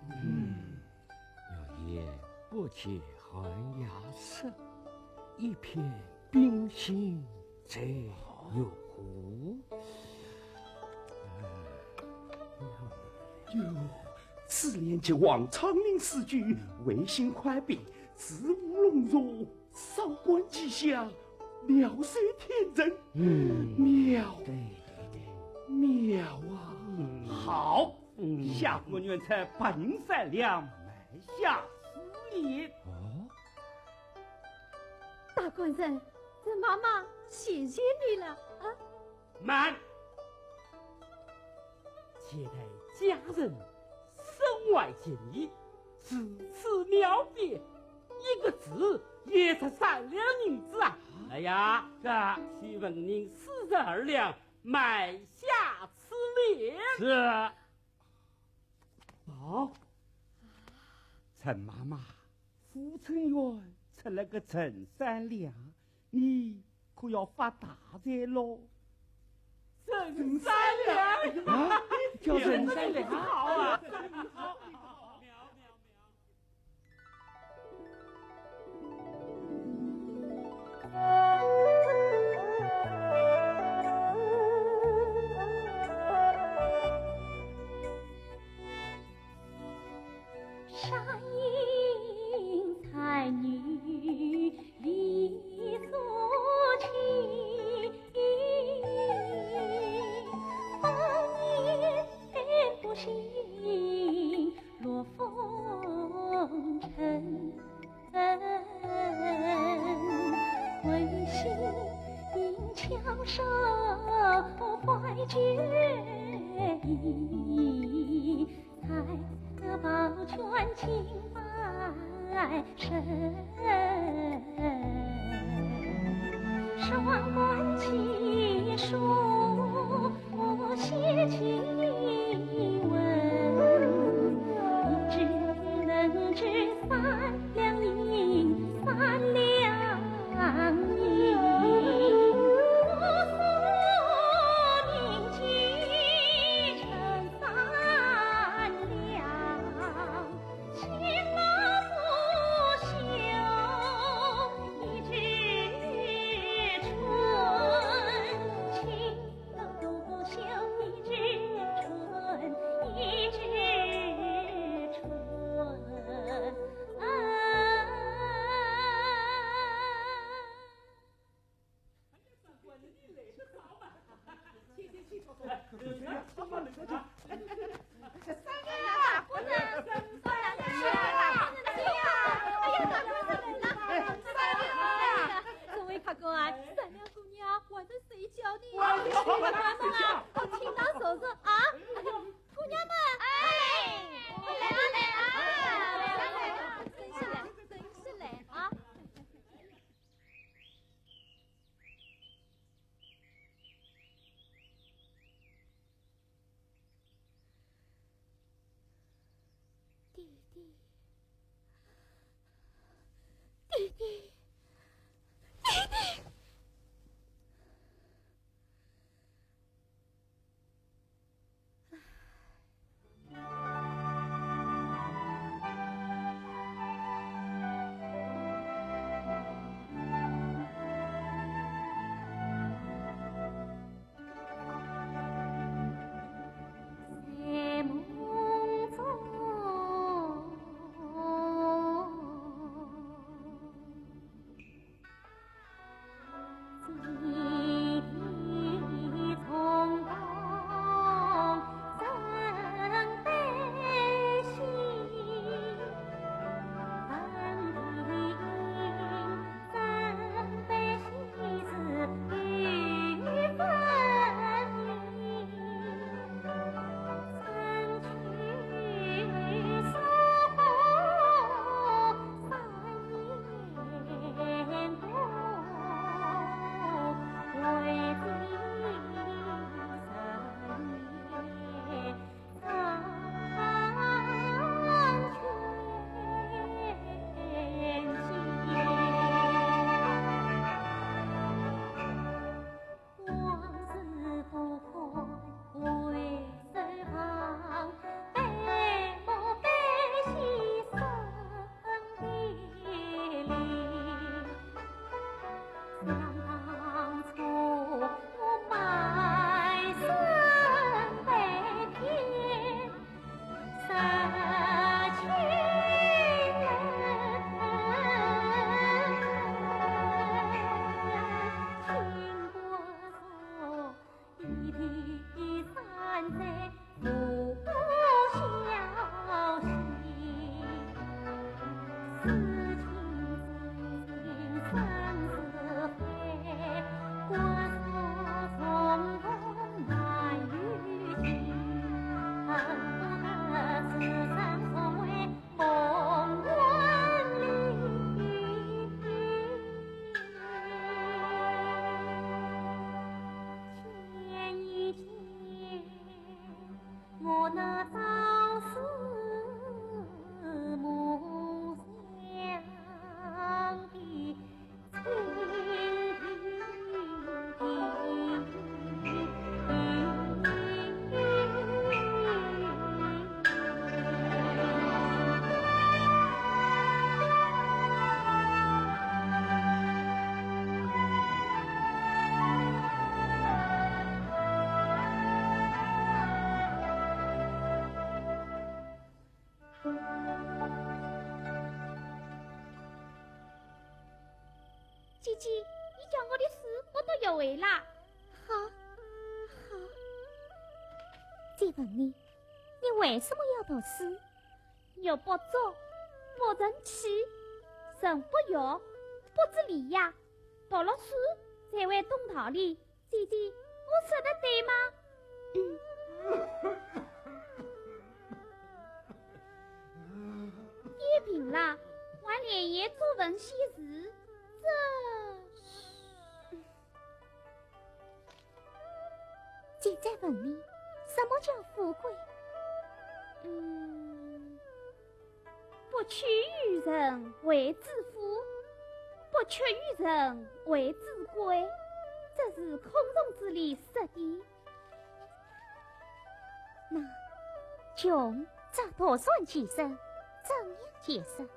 要言不解寒鸦色，一片冰心在有湖。此年就望昌龄死举，维新快毕，自无龙弱，韶关吉祥，妙色天真。妙，对，妙啊！好，下官愿才本善良，埋下私业。大官人，这妈妈谢谢你了啊！慢，接待家人身外见义，此次了别，一个字也才3两银子啊！哎呀，希望您42两买下此联。是。好，陈妈妈，富春园出了个陈3两，你可要发大财喽！陈3两啊，叫陈3两好啊！好。山阴才女李素琴，芳年不醒落风尘。温馨翘首怀绝意，才保全清白身。双关奇书写情文，你只能值3两银，3两银。姐姐，你叫我的事我都要会啦。好，好。再问你，你为什么要读书？又不做，不成器，人不要，不自理呀。读了书才会懂道理。姐姐，我说的对吗？爹病了，还连夜做文写字，姐再问你，什么叫富贵？不取于人为自富，不缺于人为自贵，这是孔融之里说的。那穷则多算其身，怎样解释？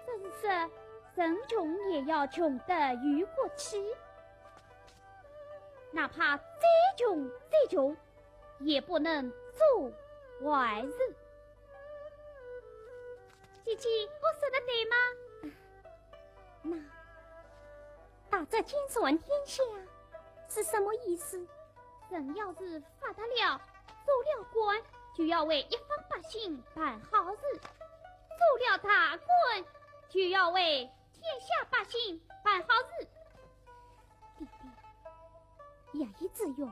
这是说人穷也要穷得于国气，哪怕再穷，也不能做坏事。姐姐，我说的对吗？那打着天算天下是什么意思？人要是发达了，做了官，就要为一方百姓办好事；做了大官，就要为天下百姓办好事。弟弟，也一自用，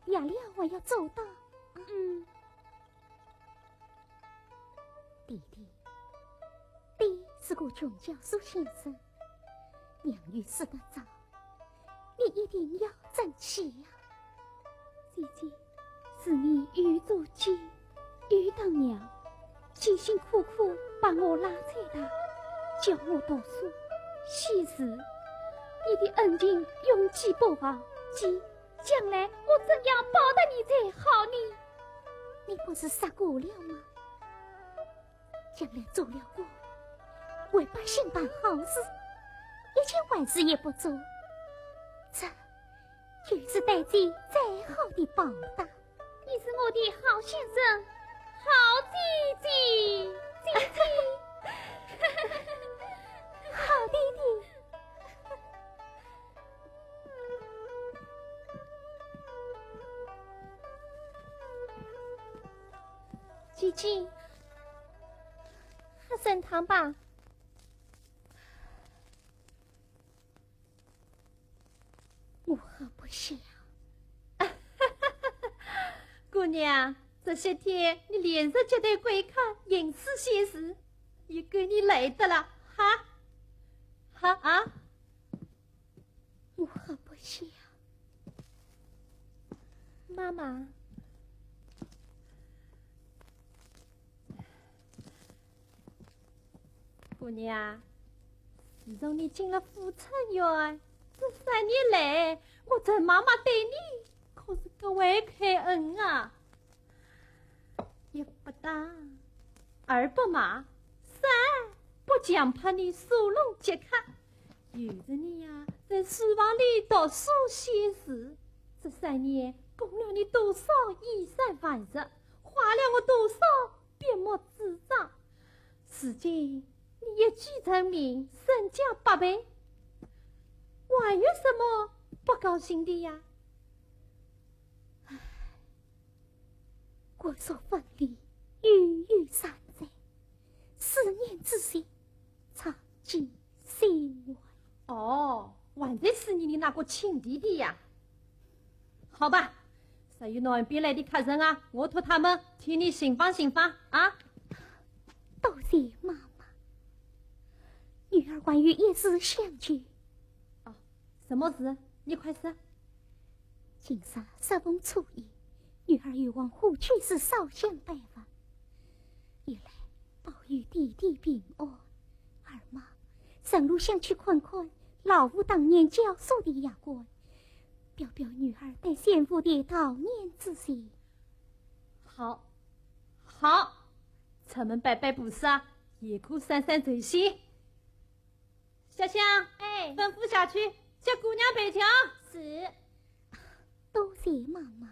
也了我要做到。弟弟，爹是个穷教书先生，娘与死得早，你一定要争气呀！姐姐，是你于做鸡，于当娘，辛辛苦苦把我拉扯大，教我读书写字，你的恩情永记不忘。姐，将来我怎样报答你才好呢？你不是杀过了吗？将来做了官，为百姓办好事，一件坏事也不做，这就是对自己最好的报答。你是我的好先生，好姐姐，姐姐，好弟弟。姐姐，喝参汤吧。我喝不下。姑娘，这些天你连日接待贵客，饮食鲜食，也给你累的了，哈？我喝不下。妈妈。姑娘，自从你进了富春院，这3年来，我这妈妈对你可是格外开恩啊！一不打，二不骂，三不强迫你收拢节课，有着你呀，在书房里读书写字，这3年供了你多少衣衫饭食，花了我多少笔墨纸张，如今你一举成名，身价8倍，还有什么不高兴的呀？我所分离，郁郁3载，4年之前，哦，还在思念你那个亲弟弟呀？好吧，所有南边来的客人啊，我托他们替你寻访寻访啊。多谢妈妈，女儿关于一事相聚。哦，什么事？你快说。今日适逢初一，女儿欲往湖区市烧香拜访，一来保佑弟弟平安，二嘛上路想去看看老夫当年教唆的牙关，表表女儿对先父的悼念之情。好，好，出门拜拜菩萨，也可散散贼心。小香，哎，吩咐下去，叫姑娘备调。是。多谢妈妈。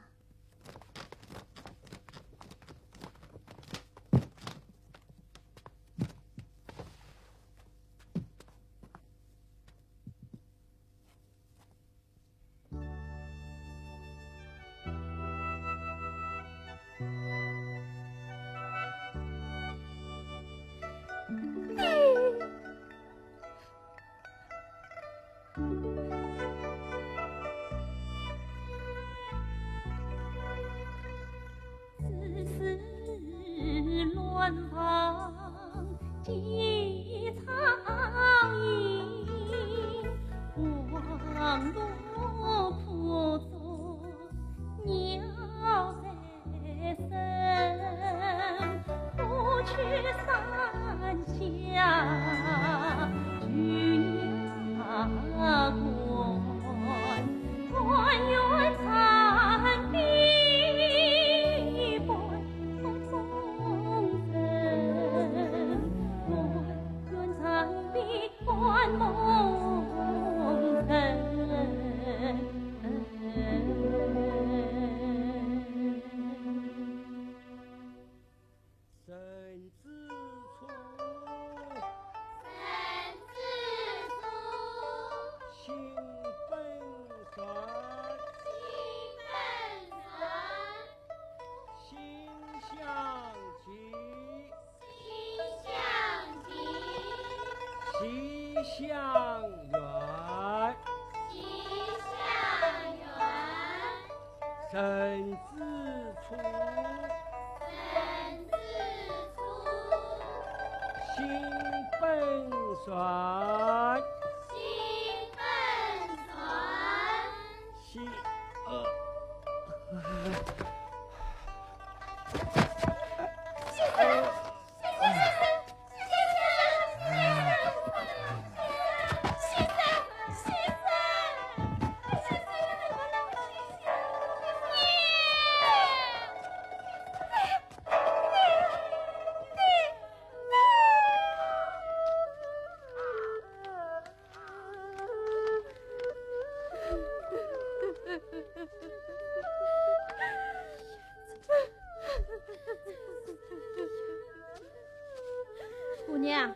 姑娘，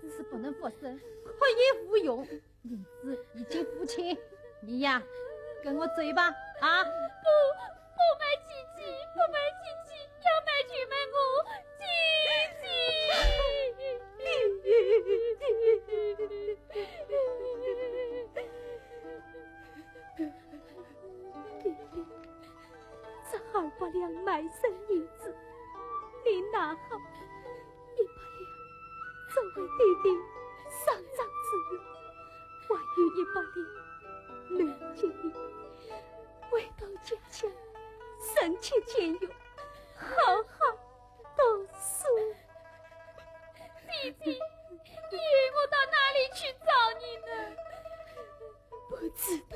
生死不能复生，可也无用。名字已经付清，你呀，跟我走吧。啊！不买亲戚，不买亲戚，要买去买我弟弟，这200两卖身银子，你拿好，100两作为弟弟丧葬之用，还有100两留给你回到家乡，省吃俭用，好好读书。弟弟，你约我到哪里去找你呢？不知道，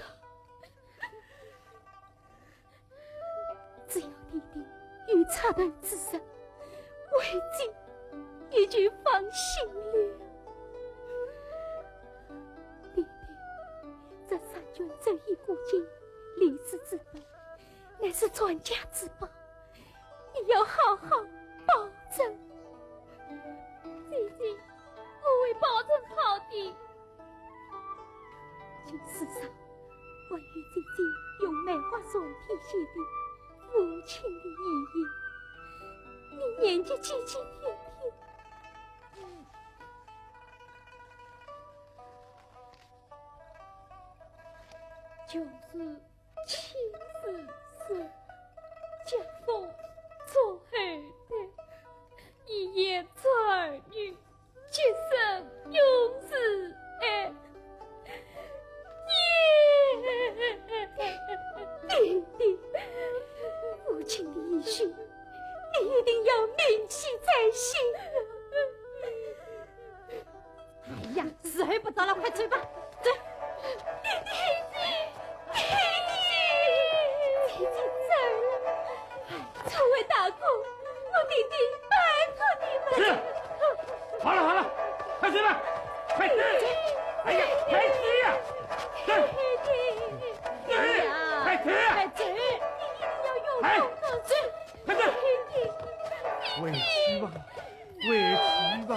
只要弟弟有插头之上，为己也就放心了。弟弟，这三军走一过境，立世之本，乃是传家之宝，你要好好保证。弟弟，我会保证好的。今世上，关于姐姐用梅花酸体写的父亲的遗言，你念记几几天天。就是亲自是家父做后代，一夜做儿女，今生永是爱。弟弟，父亲的遗训，你一定要铭记在心。哎呀，时候不早了，快走吧，走。弟弟走了，诸位大哥，我弟弟拜托你们。是，好了，快走吧，快走！哎呀，快走呀！走，快走呀！快走！你一定要用功的走，快走！回去吧，回去吧。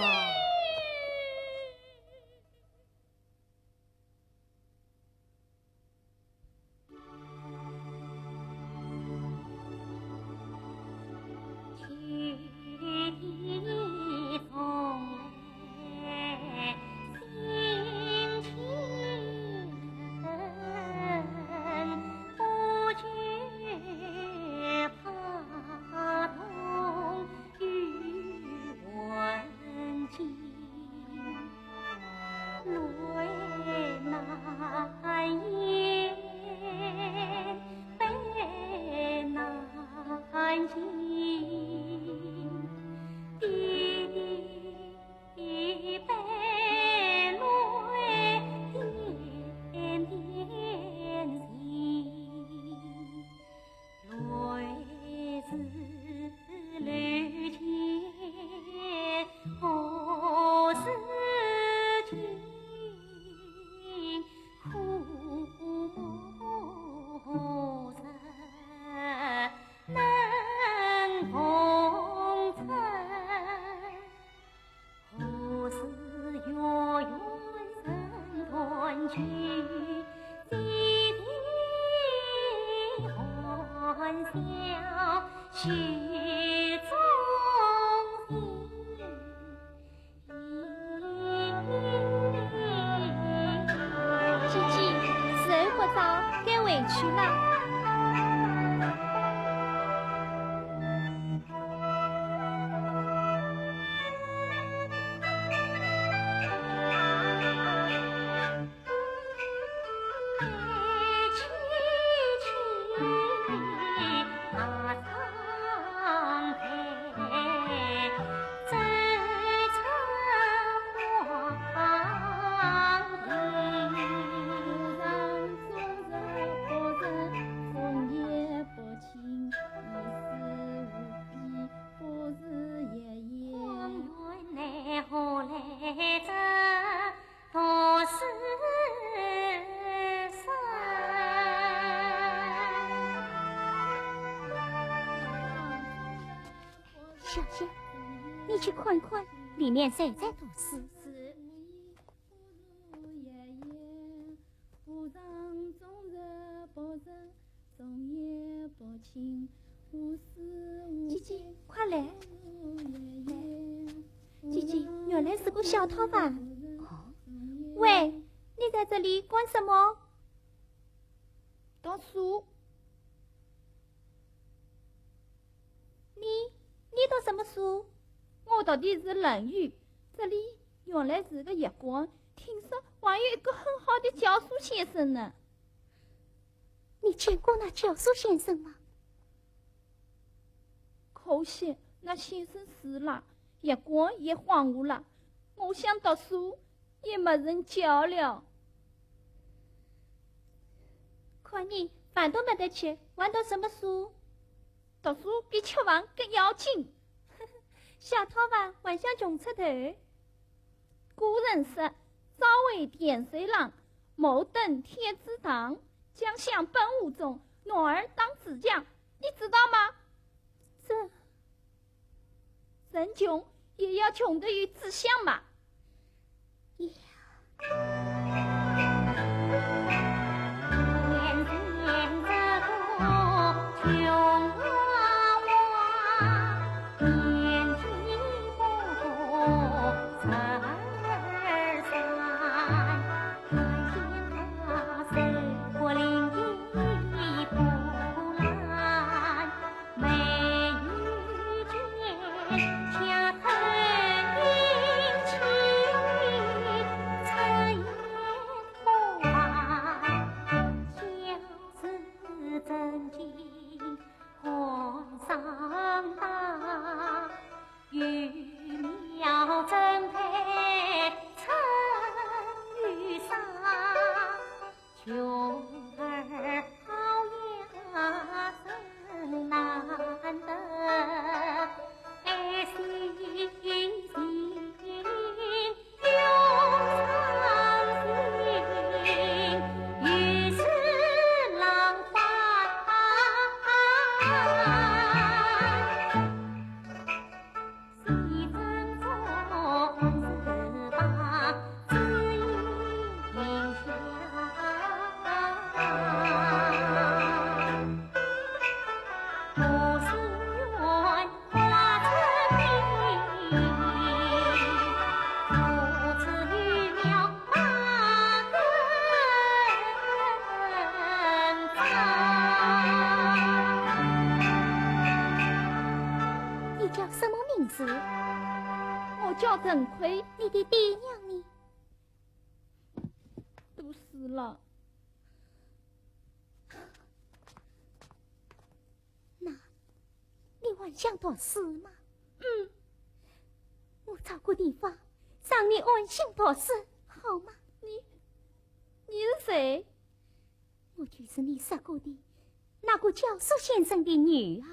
小姐，你去看看，里面谁在读诗？姐姐，快来！姐姐，原来是个小套房。喂，你在这里干什么？读书。你读什么书？我读的是《论语》，这里原来是个月光，听说还有一个很好的教书先生呢。你见过那教书先生吗？可惜那先生死了，月光也荒芜了。我想读书，也没人教了。看你饭都没得吃，还读什么书？读书比吃饭更要紧。小套房还想穷出头。古人说：“朝为点水郎，暮登天之堂。将相本无中，暖儿当自强。”你知道吗？人穷也要穷得与志向嘛。我领叫郑奎，你的爹娘呢？都死了。那，你还想读书吗？我找个地方让你安心读书，好吗？你是谁？我就是你说过的那个教书先生的女儿。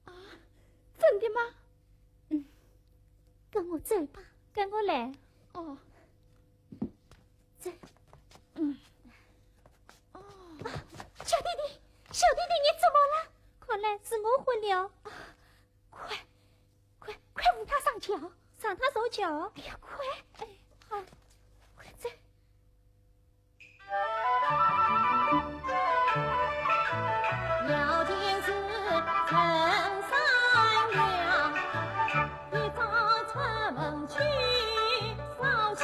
啊，真的吗？跟我走吧，跟我来。哦，走。小弟弟，小弟弟，你怎么了？看来是我昏了。快扶他上桥，上他手桥。哎呀，快！哎，好，快走。了件事陈三娘，一早出门去烧香，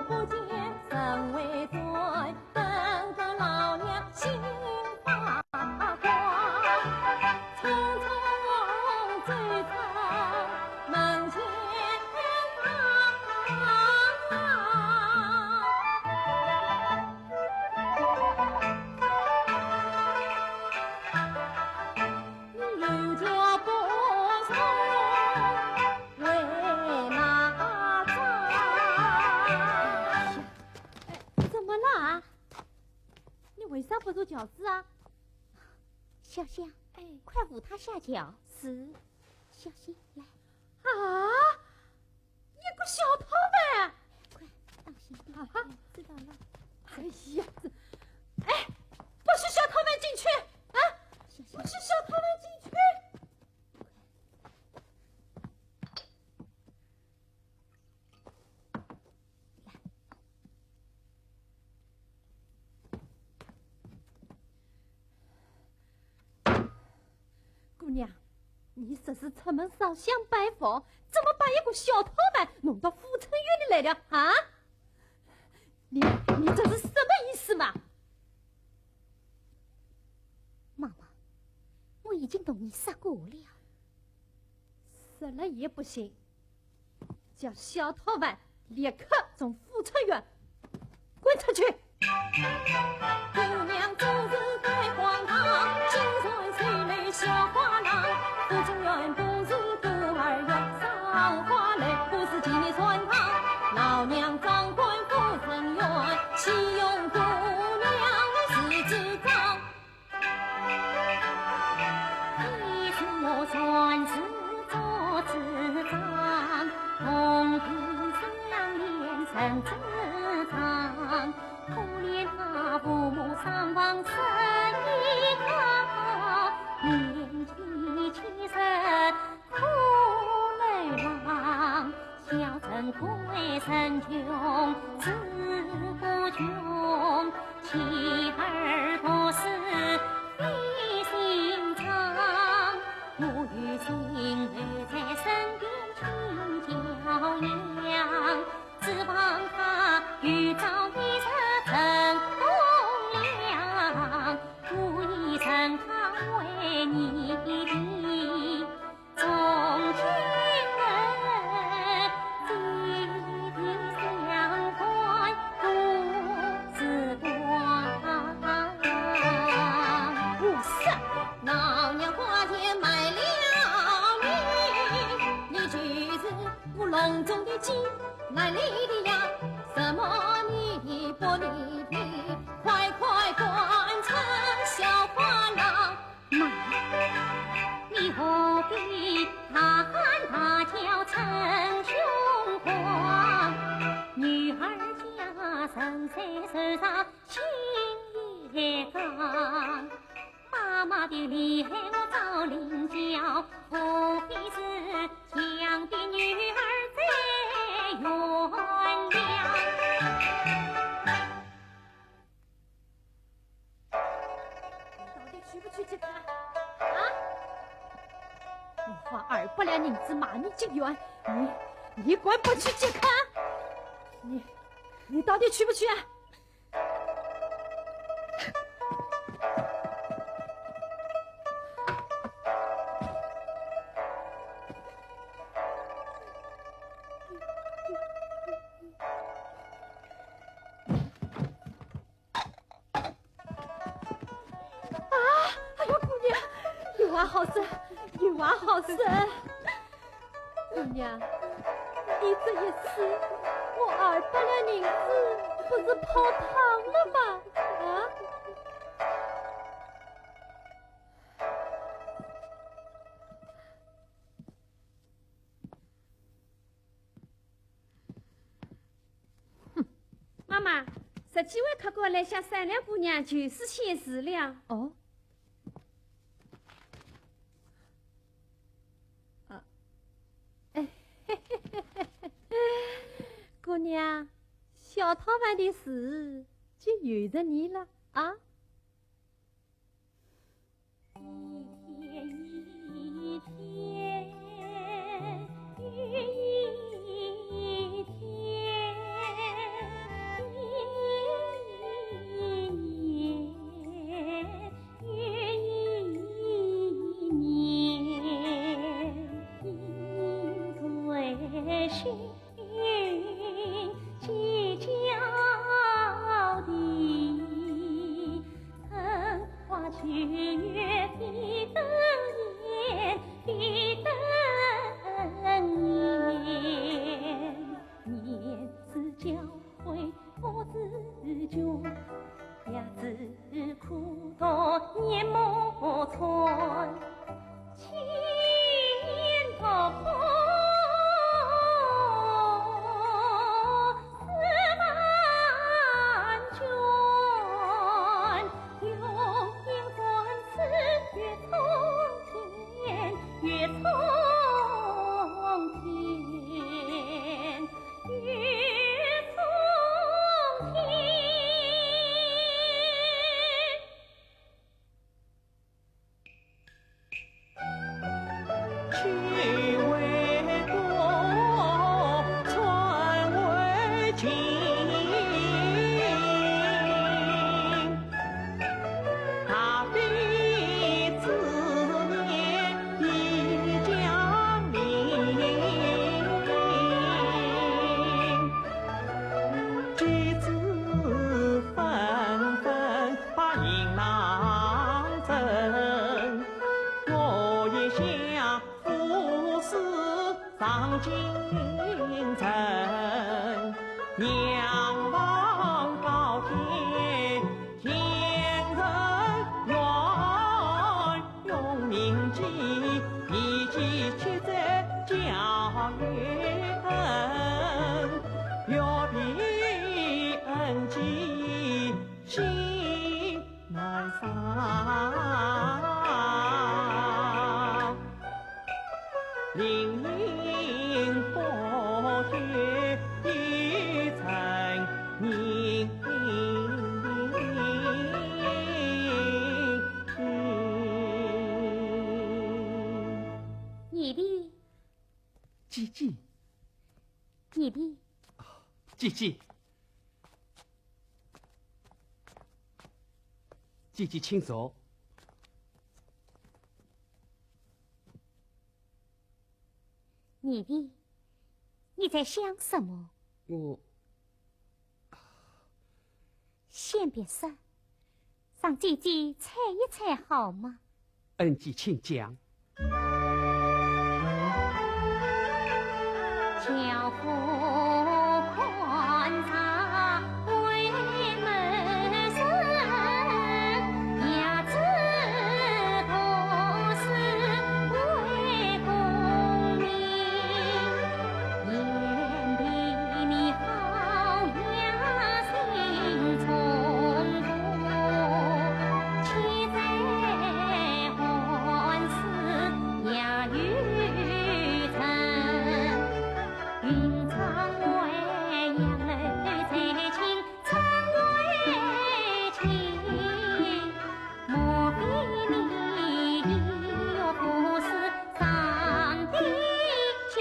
不见神为尊，等着老娘心发慌。匆匆追出门前刘家不从为哪吒？怎么了啊？你为啥不走轿子啊？小香，快扶他下桥。是。小心，来，啊！一个小偷呗！快，当心点。啊，知道了。哎呀，不许小偷们进去啊！小心不许小偷们进去！姑娘，你这是出门烧香拜佛，怎么把一个小偷们弄到富春院里来了啊？你这是什么意思嘛？妈妈，我已经同你说过了。说了也不行，叫小偷们立刻从富春院滚出去！姑娘总是太荒唐，心酸水泪小花郎。富春院不是孤儿院，赏花泪不是纪念穿堂。老娘掌管富春院，岂用姑娘是智障？你是我算是做智障，同病相怜成智障。可怜他父母双亡生一个，年纪轻生苦泪汪。小臣归身穷，志不穷，妻儿多是非心肠。我与心儿在身边勤教养，指望他遇到一成功良，无意成他为你的忠亲人，弟弟相关不是光。不是，老娘花钱买了你，你就是我笼中的鸡，哪里的呀？什么你不理的，快快滚成小花郎！妈，你何必大喊大叫逞凶狂？女儿家生在手上心也刚，妈妈的厉害我早领教，无非是强的女儿在原谅。到底去不去去看啊？我花200两银子骂你进院，你管不去去看？你到底去不去啊？话好说，有话好说。姑娘，你这一死，我200两银子不是泡汤了吗？啊？哼，妈妈，10几位客官来向3两姑娘就是现实了。哦。姑娘，小套房的事就由着你了啊！一天一天，月一天，年一年，月一年，饮醉醺。计较的春花秋月比灯艳，比灯艳。年事交汇我自觉，日子苦到年暮春，千年桃花。上京城，仰望高天，天人愿用铭记，一记去在家园，若比恩记心难伤。凌云破雪一层凝你的姐姐，你的姐姐，姐姐请坐。你的，你在想什么？我先别说，让姐姐猜一猜好吗？恩姐请讲。巧妇观察为门生，伢子同是为功名。眼比你好呀，心从容，且在欢事呀与臣。云长为杨柳在青，长为情。莫非你有不是上的情？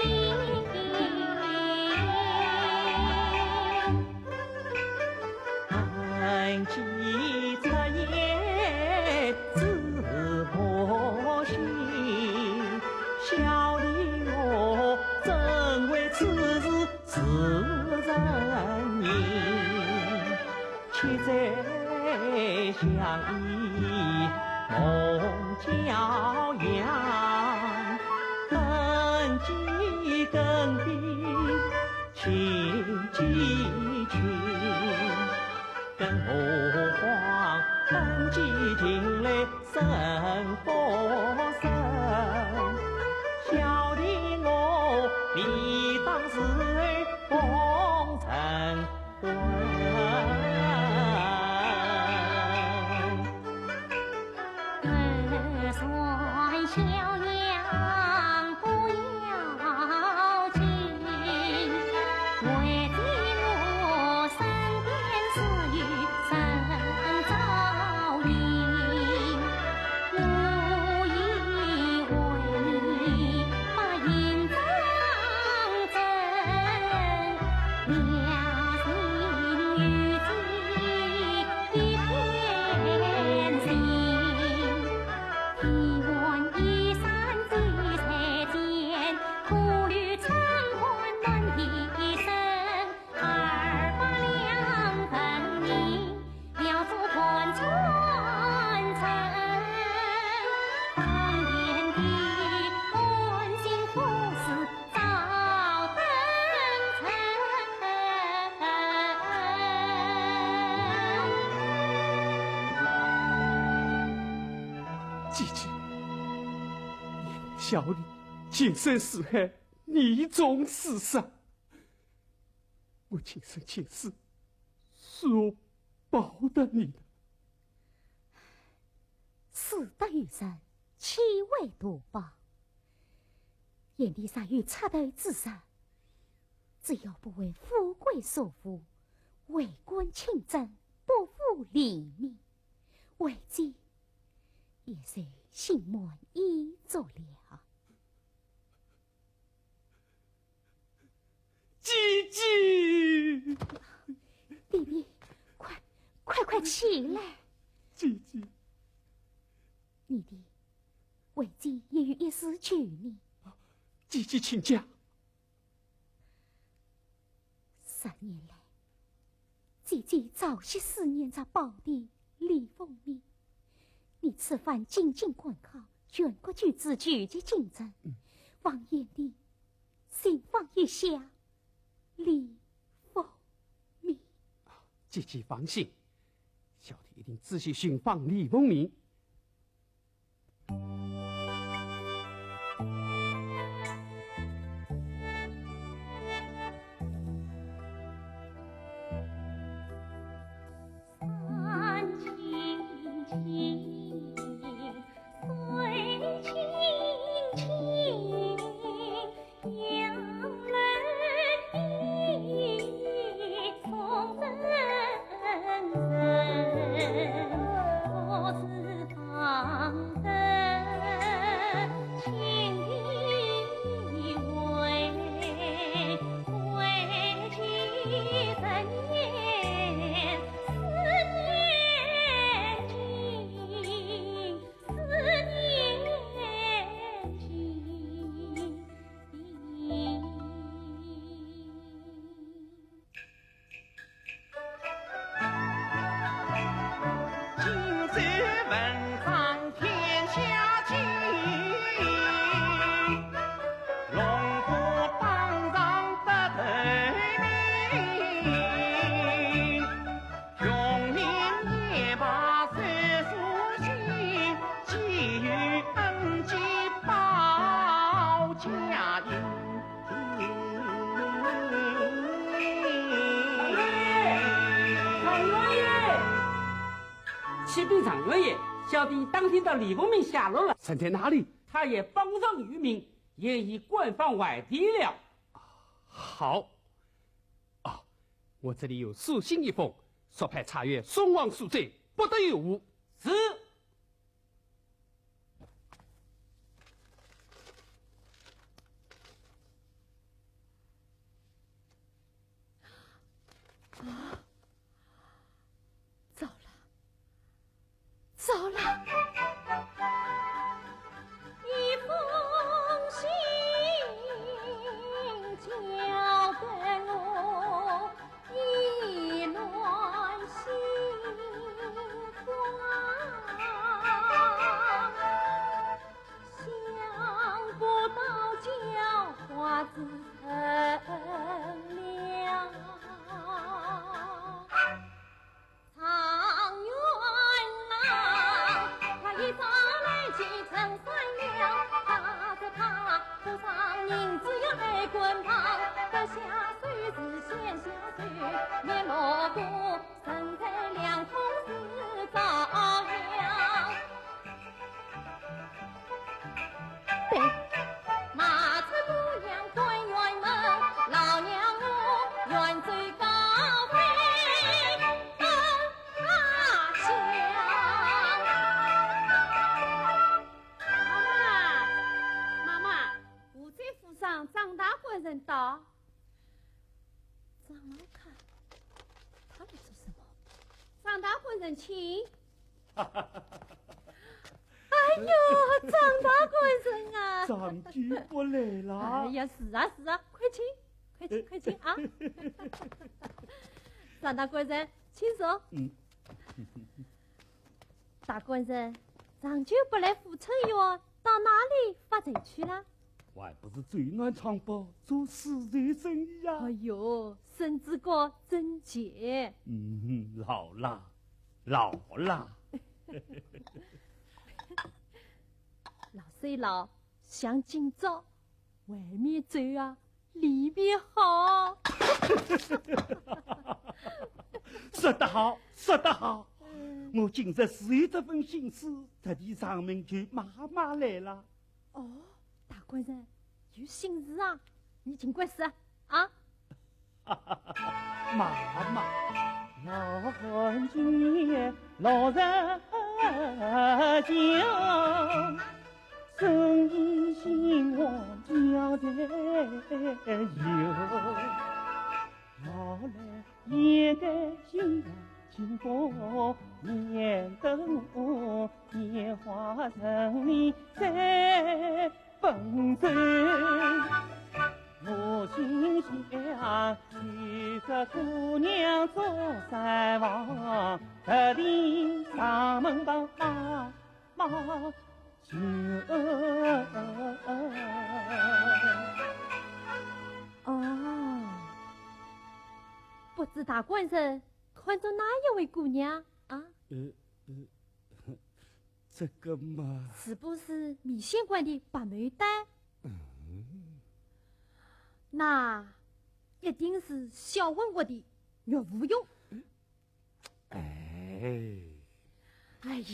恩记出言自我心，小弟我真为此事自人言，且在相依梦骄阳，本季耕地情几群，更何况本季近来生火生，晓得我理当是为功成婚。算小羊不要紧，为的我身边子女生照应，我以为你把银章挣，良心与己一片心。提问一山最才见，苦与长欢暖一生。200两分银，了做困传承。当年的温馨故事早登城。姐姐，小李今生是害，逆中厮杀，我今生今世是我报答你的。死得于人，岂为多报？眼里善于插头自杀，只要不为富贵所缚，为官清正，不负黎民，为己也是心满意足了。姐姐，弟弟，快起来！姐姐，你的为己也有一事求你。姐姐请讲。3年来，姐姐早些4年在宝地李凤鸣，你此番进京观考，全国举子举级竞争，望眼的心放一下李凤鸣。姐姐放心，小弟一定仔细寻访李凤鸣。启禀长官爷，小弟当天到李凤鸣下落了，身在哪里？他也帮上于民，也已官放外地了。好。我这里有书信一封，速派查阅送往苏州，不得有误。是。糟了！一封信交给我，意乱心慌。花子成了。常远郎，他一早来进城三两，他只怕头上银子有二棍棒，得下水是先下水，面锣鼓身在两头是照亮。对，马车姑娘关园门，老娘我远追高飞奔下。妈妈，我在府上张大官人到。张老看，他在做什么？张大官人请。哎呦，张大官人啊！张局不来了。哎呀，是啊是啊，快请，快请，快请啊！张大官人，请坐。大官人，长久不来富春园，到哪里发财去了？还不是最暖长包做私人生意啊！哎呦，身子高真结。老了，老了。老虽老，像今朝，外面走啊，里面好。说得好，说得好。我今日是有这份心思，特地上门求妈妈来了。哦，大官人有心事啊，你尽管说啊。妈妈，老汉见老人讲，生意兴旺家财有，老来也该心怀幸福，免得我年华成里再奔走。我心想，娶个姑娘做三房，特地上门帮妈妈求。哦，不知大官人看中哪一位姑娘啊？这个嘛，是不是米线馆的白眉丹？那一定是小文国的岳无用。哎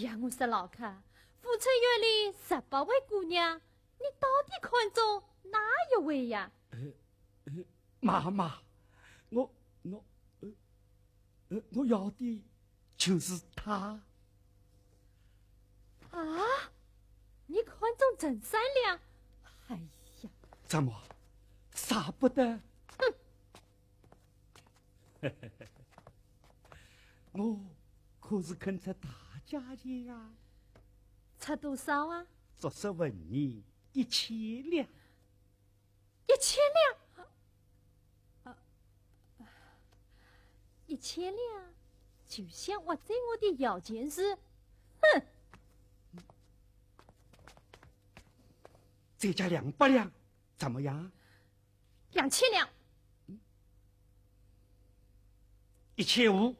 呀，我说老客，富春园里18位姑娘，你到底看中哪一位呀？妈妈，我要的就是他。啊，你看中真善良。哎呀，怎么舍不得？我可是肯出大价钱啊！出多少啊足10文银，1000两。 1000两，1000两，就想挖在我的腰间时，哼！再加200两，怎么样？2000两，1500，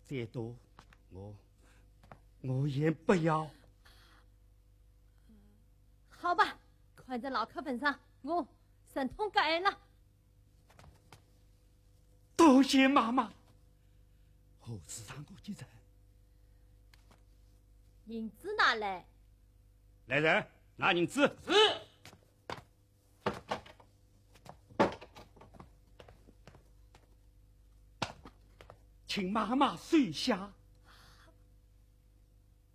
再多，我也不要。好吧，看在老客份上，我神通改了。多谢妈妈，何时让我继承？银子拿来。来人，拿银子。是。请妈妈收下。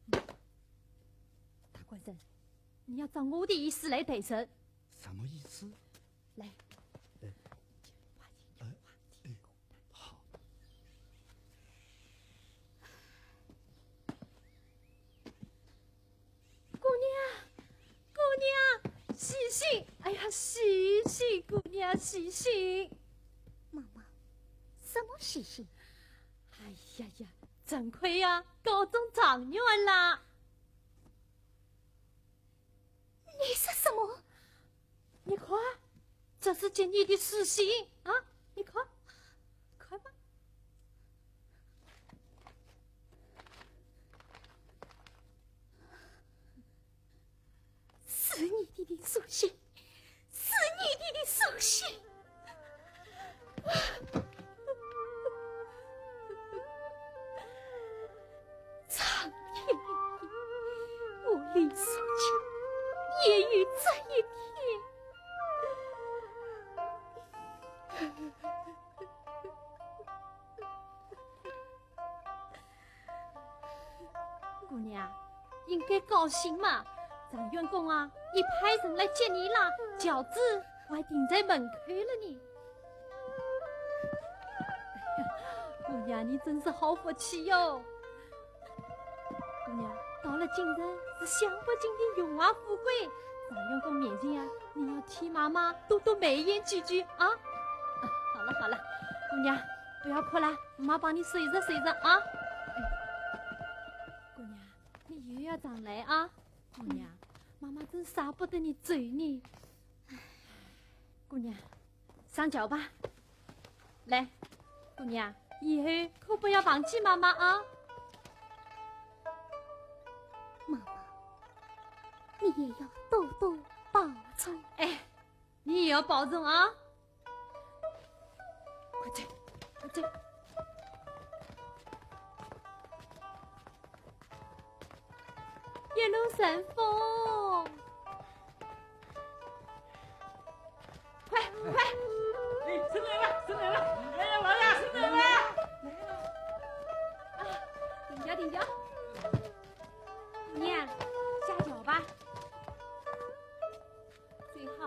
大官人，你要照我的意思来对审。什么意思？来。好。姑娘，细心！哎呀，细心，姑娘细心。妈妈，什么细心？哎呀，真亏呀，高中状元啦！你说什么？你看，是见你的死心啊！你看，看吧。是你弟弟书信，是你弟弟书信。苍天爷爷，我离书情也于这一天。姑娘，应该高兴嘛！张员公啊，一派人来接你啦，轿子还停在门口了呢。姑娘，你真是好福气哟！姑娘，到了今日是享不尽的荣华富贵，张员公面前啊，你要替妈妈多多美言几句啊！好了好了，姑娘不要哭了，妈妈帮你睡着睡着啊。姑娘，你又要上来啊！姑娘，妈妈真舍不得你走呢。姑娘，上轿吧。来，姑娘，以后可不要忘记妈妈啊！妈妈，你也要多多保重。哎，你也要保重啊！快走，快走！一路顺风，快快！哎，生来了，生来了！哎呀，老爷，生来了！啊，停脚停脚！娘，下脚吧，最好。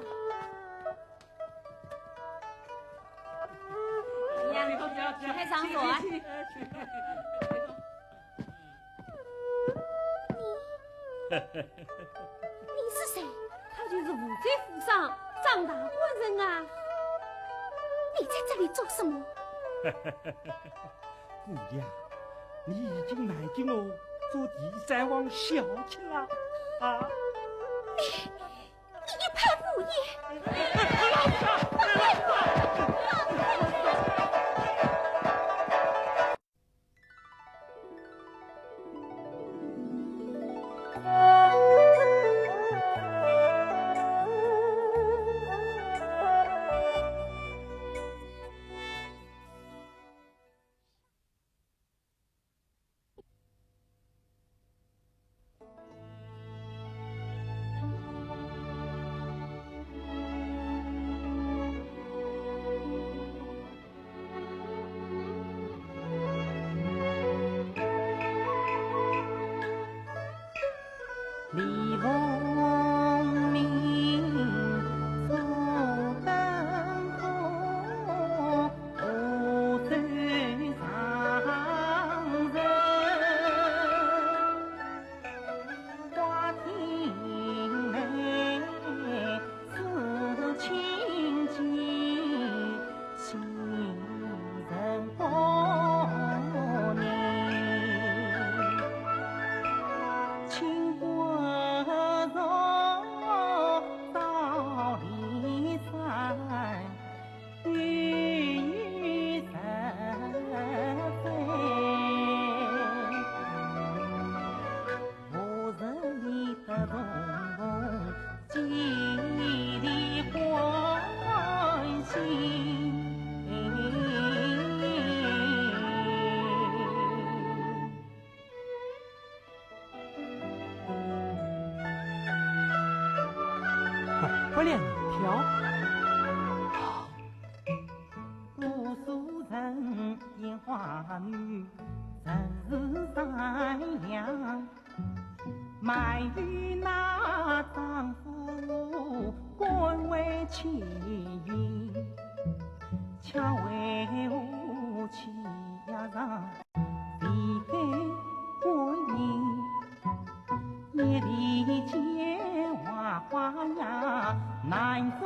娘，去开场所。你是谁？他就是吴贼府上张大官人啊！你在这里做什么？姑娘，你已经来进我做第三王小妾了啊！你一派胡言！李凤鸣坐灯空，我走上人。花厅内思亲近，心人多年。情不若道理在，语语深非。我人里的容极力欢喜。不连跳。姑苏人烟花女，真是善良。埋于那丈夫官为妻云，恰为我妻呀上离开婚姻。夜里见花花呀，难做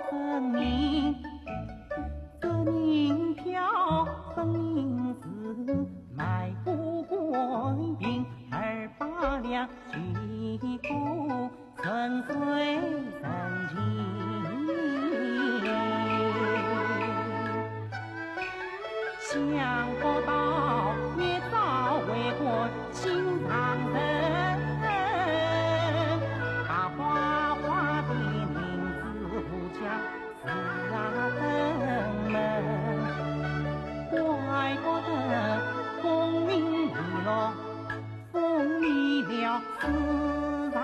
真名。这人漂，分明是卖不官兵，200两举步，顺遂成亲。想不到越早为国心上人，把花花的名字叫自登门，怪不得功名利禄风靡了世上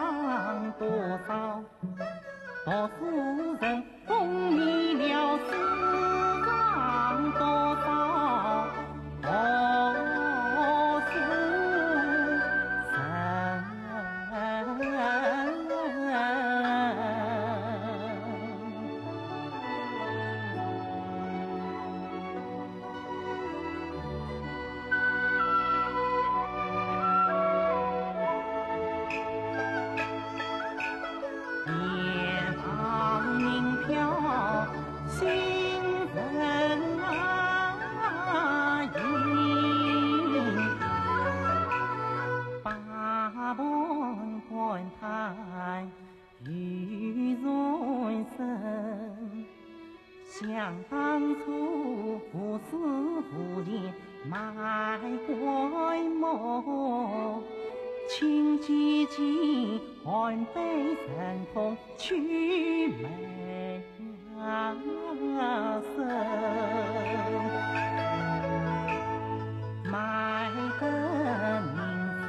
多少，读书人风靡了世上多少读书年方名飘新人吟，把本观叹与人生。想当初父死父孽埋怀梦，亲戚间寒悲神痛去没生，埋个名字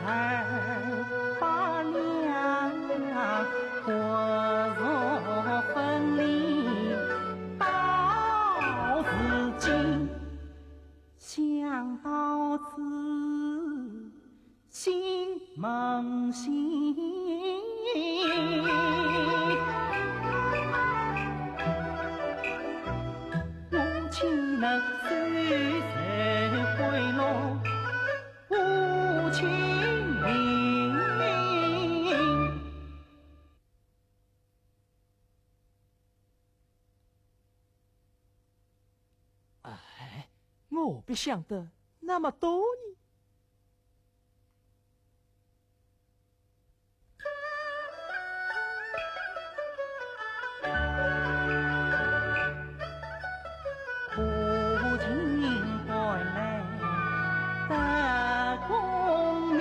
280活若分离到如今，想到此心梦醒，我岂能随随回落无情灵？哎，我别想得那么多呢。不尽归来的功名，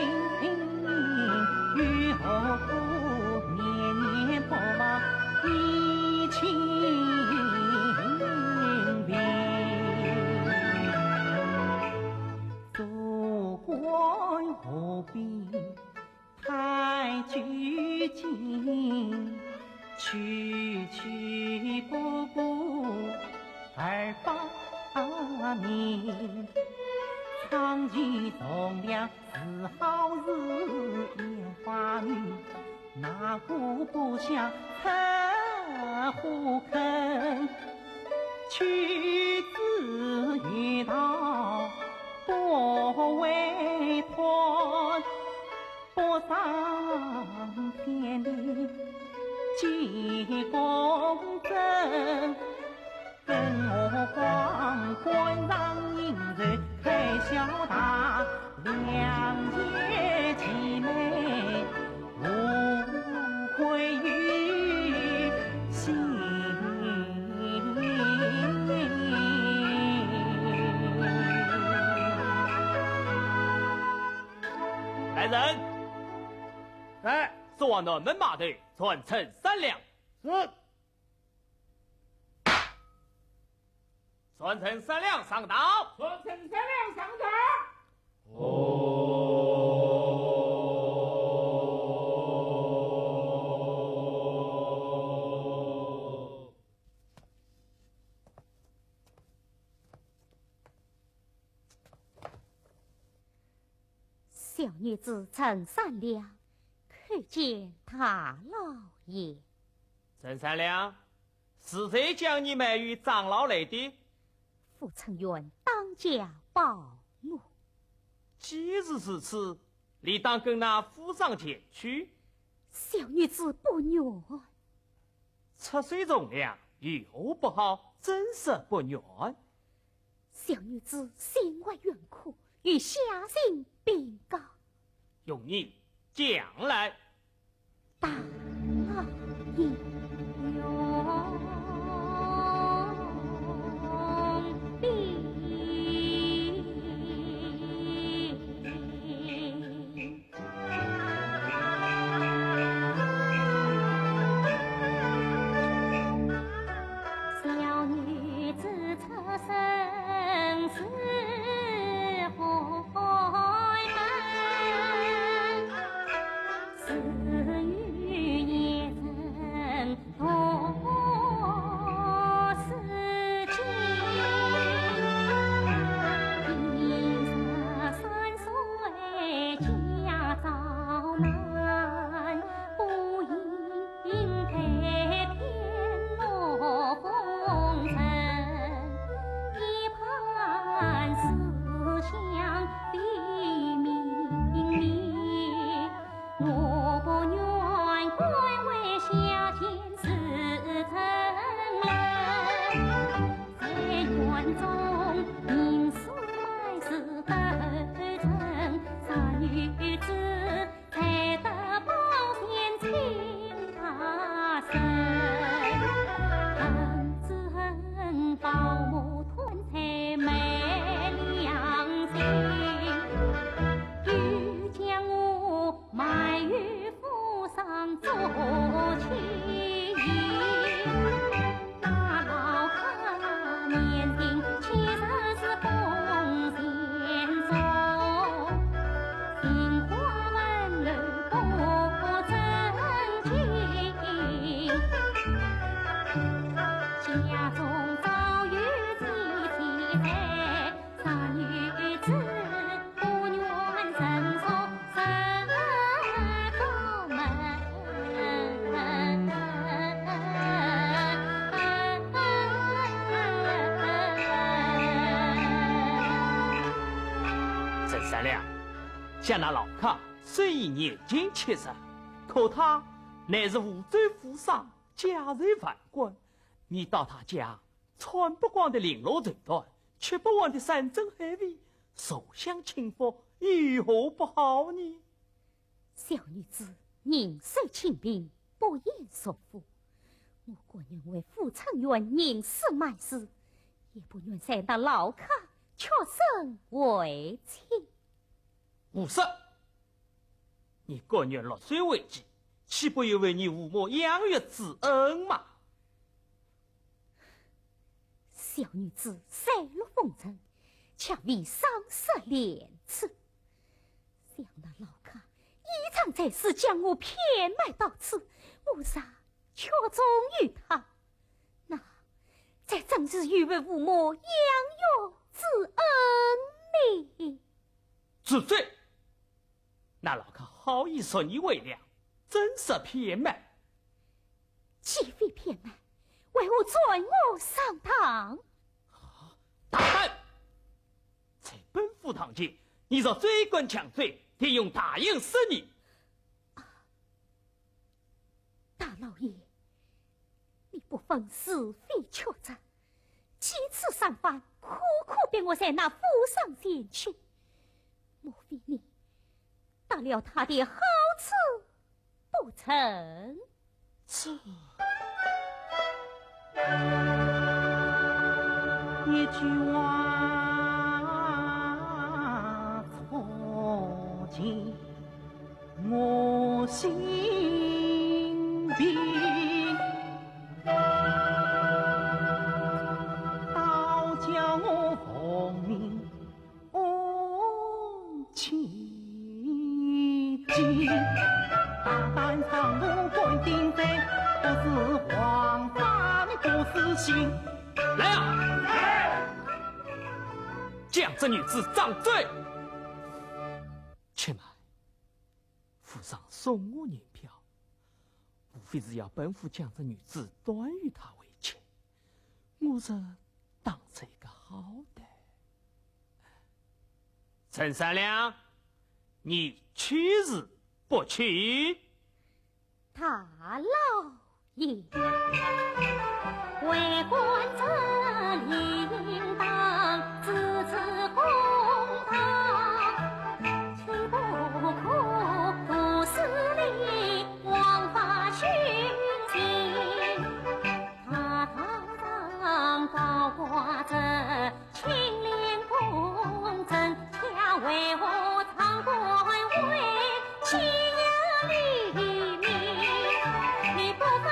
与后苦年年不忘一情病。做官何必太拘谨，区区不顾而发明，苍气从良是好事烟花女，哪顾不想趁虎坑，取之于道不为团，不伤天理积公正，跟我皇冠让银人开销大，良夜凄美无愧于心。来人，来，送往南门马队传承3两。是。传承3两上道。传承3两上道。小女子陈3两，叩见大老爷。陈3两，是谁将你卖与长老来的？父曾愿当家保姆。既是如此，理当跟那父上前去。小女子不愿。出水从良，与何不好？真是不愿。小女子心怀怨苦，与下心禀告。用你将来。大老爷。用兵。善良，像那老卡虽已年近70，可他乃是湖州富商，家财万贯。你到他家，穿不光的绫罗绸缎，吃不完的山珍海味，手享清福，有何不好呢？小女子人受清贫，不言所负。我个人为富昌园人事卖事，也不愿在那老卡却生为妻。无色，你个人6岁为妻，岂不有为你父母养育之恩吗？小女子赛入风尘，恰为丧失廉耻。想那老卡依常在世，将我骗卖到此，我啥却忠于他，那在正是与为父母养育之恩呢？主罪！那老卡好以说你为良，真是骗卖。岂非骗卖？为何准我上堂？大胆！在本府堂前，你若追官抢罪，定用大刑死你！大老爷，你不分是非曲折，几次上访，苦苦逼我在那府上前去，莫非你得了他的好处不成？这一句话错进我心边，倒叫我奉命起见，大胆上路关定罪，不是皇上不死心。来啊！将这女子杖罪！且慢，府上送我人票，无非是要本府将这女子断与他为妻，我这当这个好歹。陈三娘，你去是不去？大老爷，为官者应当支持公堂，岂不可不势力枉法寻情？他堂上高挂着清廉公正，恰为我堂官为妻儿立命。你不分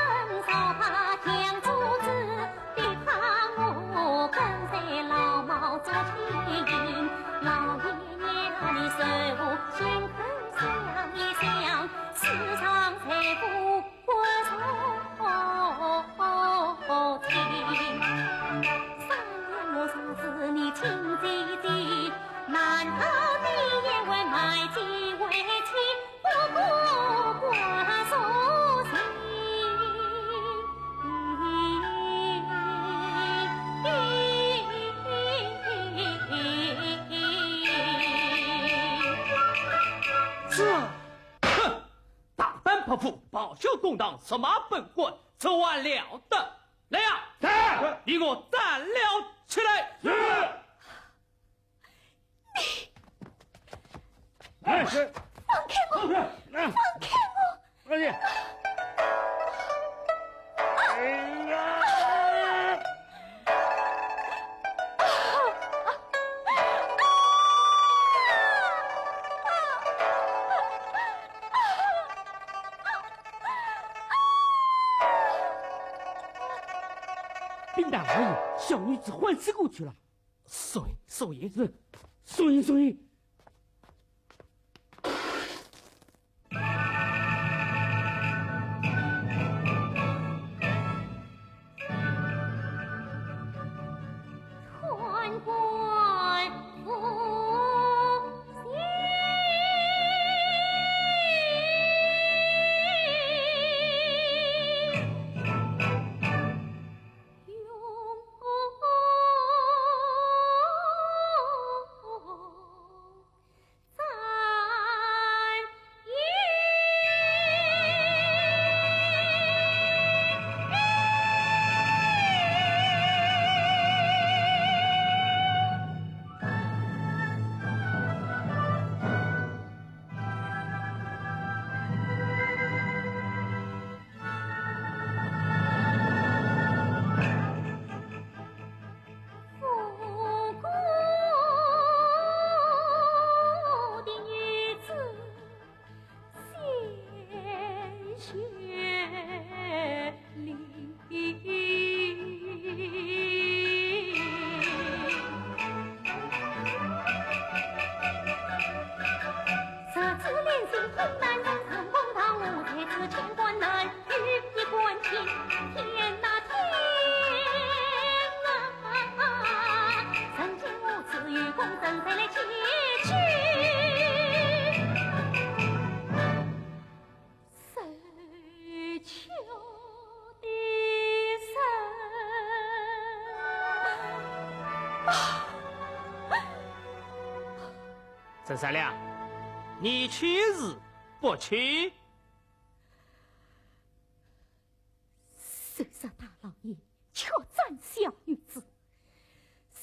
扫把将主子，别怕我跟在老毛做亲。老爷娘你受我心口想一想，世上财富不从听。三我嫂子你听姐姐，难道你也为买妻为妻，不过寡所心？哼！大胆泼妇，报效公堂，什么本官，这晚了得！来呀！是，你给我站了起来！是。哎，是。放开我！放开我！哎呀！哎呀！禀大王爷，小女子换尸过去了。收银是，收银。宦官不郑三娘，你去是不去？受杀大老爷却赞小女子，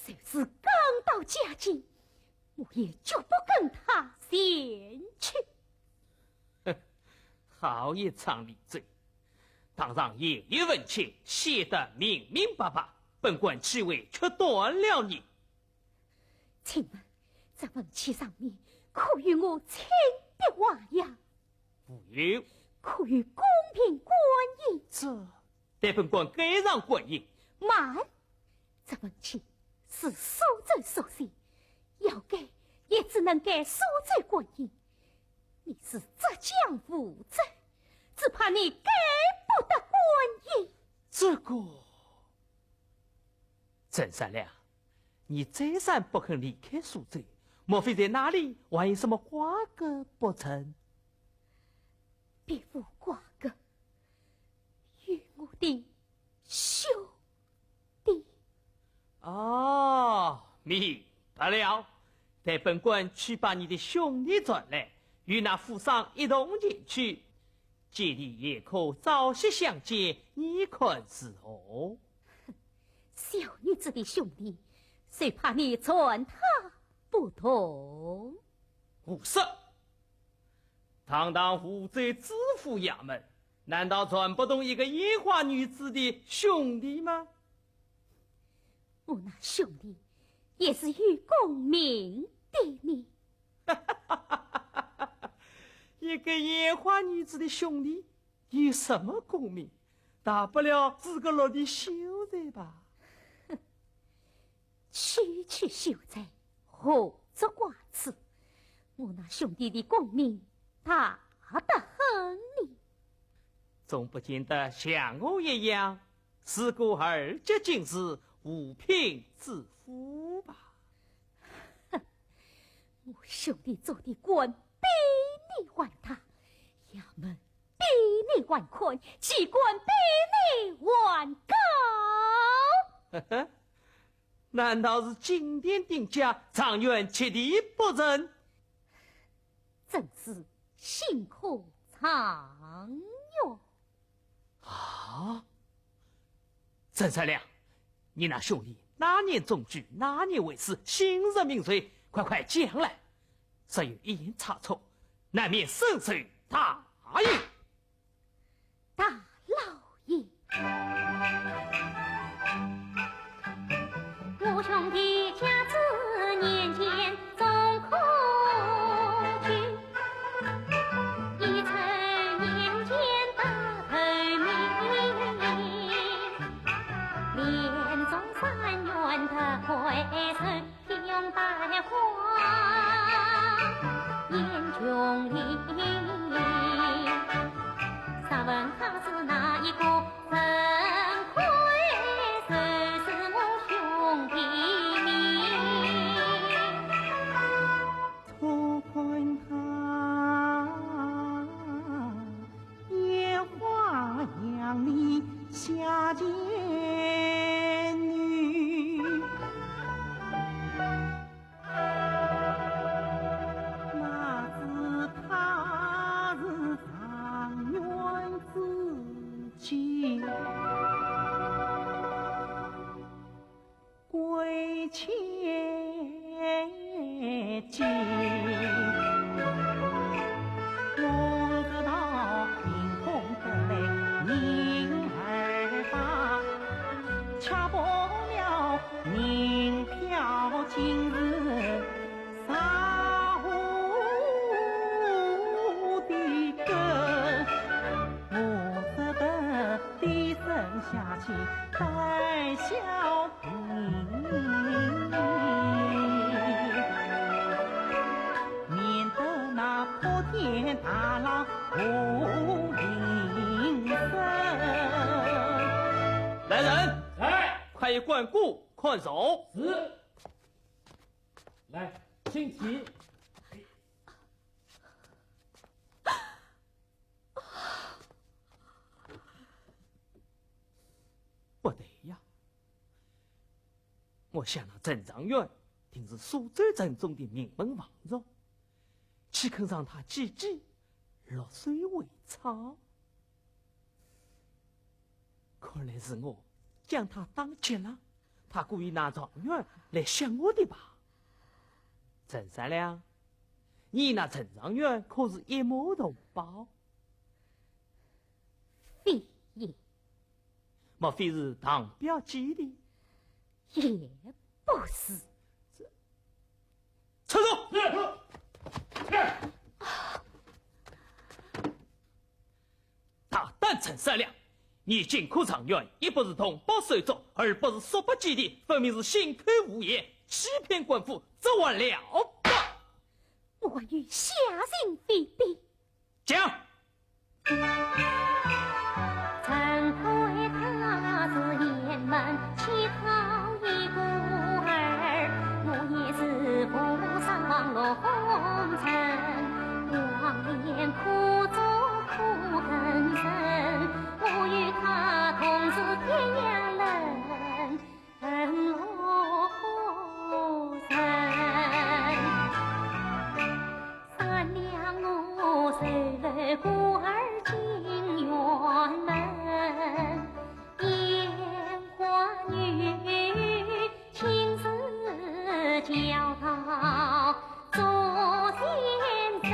就是刚到家境，我也绝不跟他前去。好一场理嘴！堂上言语文切，写得明明白白，本官岂为却断了你？请问在文契上面可与我亲的话呀？无有，可与公平官印？这待本官改上官印。慢，这文契是苏州所写，要改也只能改苏州官印。你是浙江福州，只怕你改不得官印。这个，郑三娘，你再三不肯离开苏州，莫非在哪里还有什么瓜葛不成？别无瓜葛，与我的兄弟。哦，明白了。待本官去把你的兄弟抓来，与那府上一同进去，见你也可朝夕相见，你看是何？小女子的兄弟，谁怕你传他不同？无事。堂堂湖州知府衙门，难道传不动一个烟花女子的兄弟吗？我那兄弟也是与功名的你。一个烟花女子的兄弟有什么功名？大不了自个落地秀才吧。区区秀才，何足挂齿？我那兄弟的功名大得很呢。总不见得像我一样，是个二级进士，五品知府吧？我兄弟做的官比你还大，衙门比你还宽，机关比你还高。呵呵，难道是金殿定价，长远切地不成？真是辛苦长哟！啊，郑三娘，你那兄弟哪年中举，哪年为师，姓甚名谁？快讲来！稍有一言差错，难免深受大刑。大老爷，我兄弟家子年间总苦居，一曾年间大头名，连中3元的快手，披用戴花眼中里。试问他是哪一个人会收拾我兄弟命？错看他烟花样里下贱女，哪知他是长远之计，归切记。我知道凭空得来人儿把，恰不了人飘今日杀我的根，我只得低声下气待小平，免得那破天大浪无名声。来人，来，快一贯顾看守。是。来，请起。不对呀，我想那郑长远定是苏州城中的名门望族，岂肯让他姐姐落水为草？看来是我将他当劫了，他故意拿状元来想我的吧？陈三娘，你那陈状元可是一母同胞？非也，莫非是堂表姐的？也不是。承受。大胆陈三娘，你进库状元，一不是同胞手足，二不是说不记的，分明是心口无言，欺骗官府，这还了得？我与下人非比。讲。陈推他是雁门乞讨一孤儿，我也是扶上龙城，望眼苦做苦更深，我与他同是天涯人，路程。三娘我随了孤儿进园门，烟花女亲自教他做先生，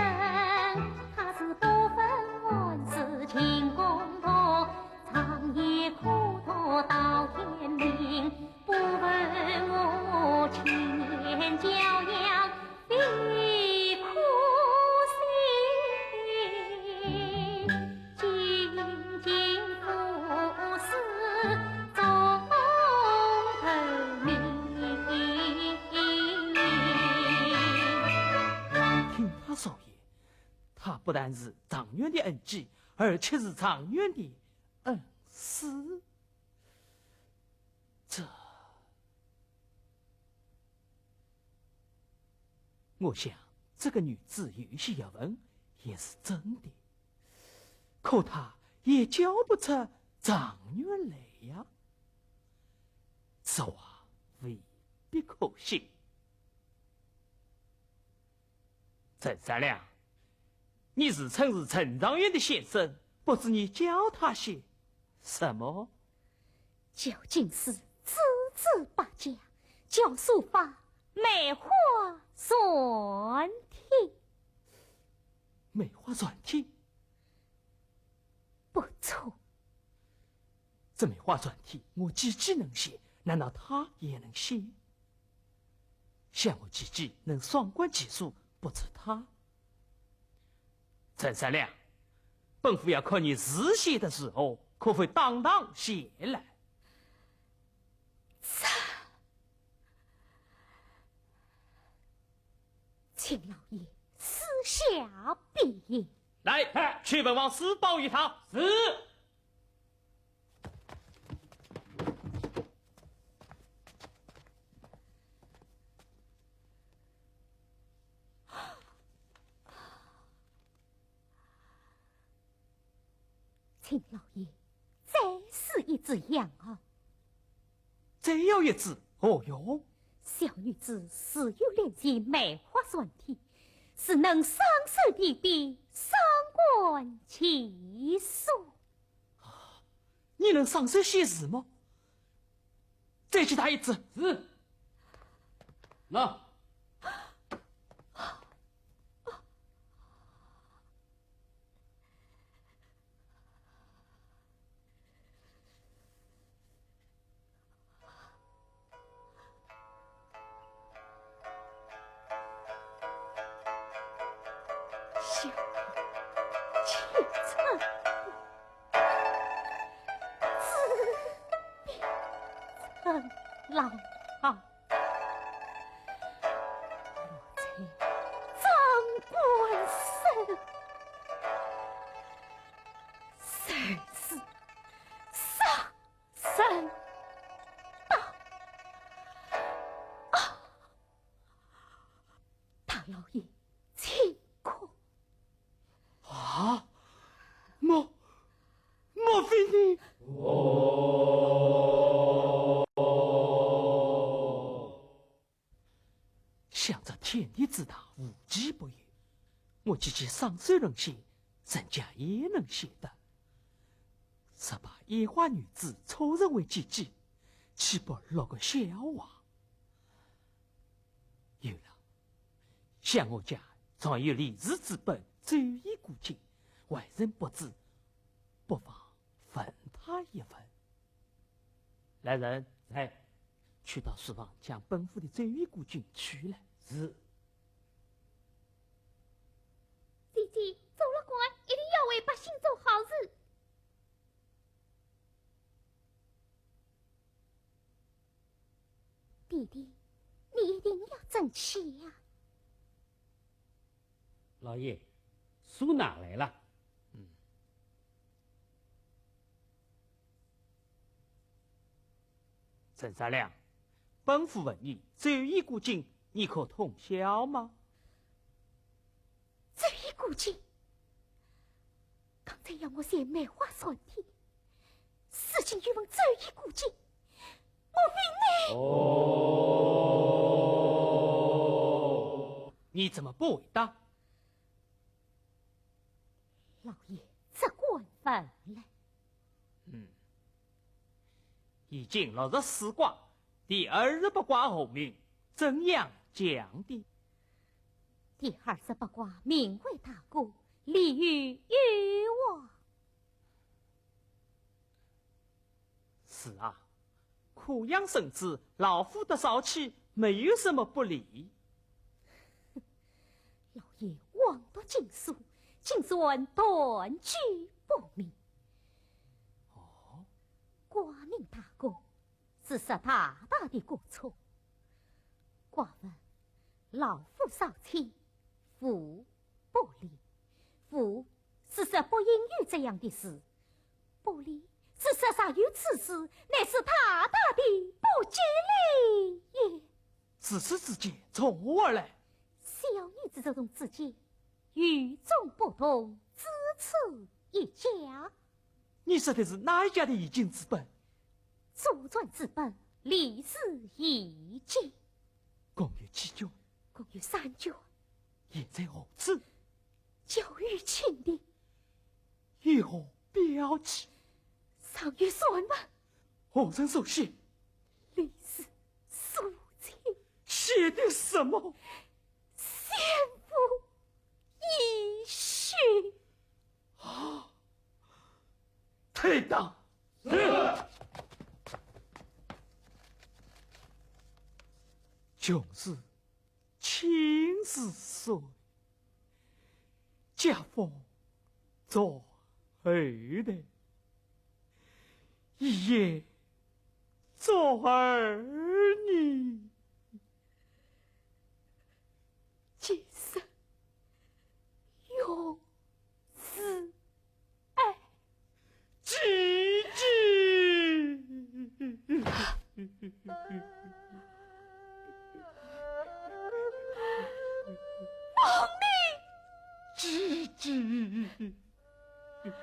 他是不分万事情共同，长夜苦读到天明，不问我7年教养必苦心，静静服侍总头明。听他少爷，他不但是状元的恩基，而且是状元的恩师。我想这个女子有些学问也是真的，可她也教不出状元来呀。此话未必可信。陈三娘，你自称是陈状元的先生，不知你教他些什么？究竟是字字百家，教书法、梅花篆体，梅花篆体不错。这梅花篆体我姐姐能写，难道他也能写？像我姐姐能双关奇术，不止他。陈三娘，本府要看你字写的时候，可会当当写来？请老爷私下必言。来，去本王私报于他。是。请老爷再试一支样啊！再要一支？哦哟，小女子是有练习梅花篆体，是能双手提笔，双关奇术。你能上手写字吗？再去打一支。是。那。小妾曾自便曾老好，若在张官手，谁是杀身刀？大老爷，请过。啊！莫非你？想着天地之大，无奇不有，我姐姐上手能写，人家也能写的，只把野花女子凑成为姐姐，岂不落个笑话？有了，像我家常有励志之本，周易古今，外人不知，不妨分他一份。来人，哎，去到书房将本府的周易古今取来。是。姐姐做了官，一定要为百姓做好事。弟弟，你一定要争气呀！老爷，书拿来了。陈三亮，本府问你，周易古今，你可通晓吗？周易古今，刚才让我写梅花算题，事情欲问周易古今，莫非你？哦，你怎么不回答？老爷，这官分了。已经64卦，第28卦后面怎样讲的？第28卦名为大鼓，利于渔网。是啊，苦养生子，老夫的少气，没有什么不利。老爷妄夺禁书，禁孙断句不明。挂名大功，是实大大的过错。挂问老夫少妻，夫不离，夫是实不应有这样的事，不离是实上有此事，乃是大大的不吉利也。自此之间从何而来？小女子这种自见，与众不同，只此一家。你说的是哪一家的易经之本？祖传之本，历史易经，共有几卷？共有3卷。现在何处？交于秦的，有何标记？上于算文，何人所写？历史书签，写的什么？先父遗训。退党。穷是青是水，家风做后代，一夜做儿女，今生永自爱。姐姐。亡命，姐姐。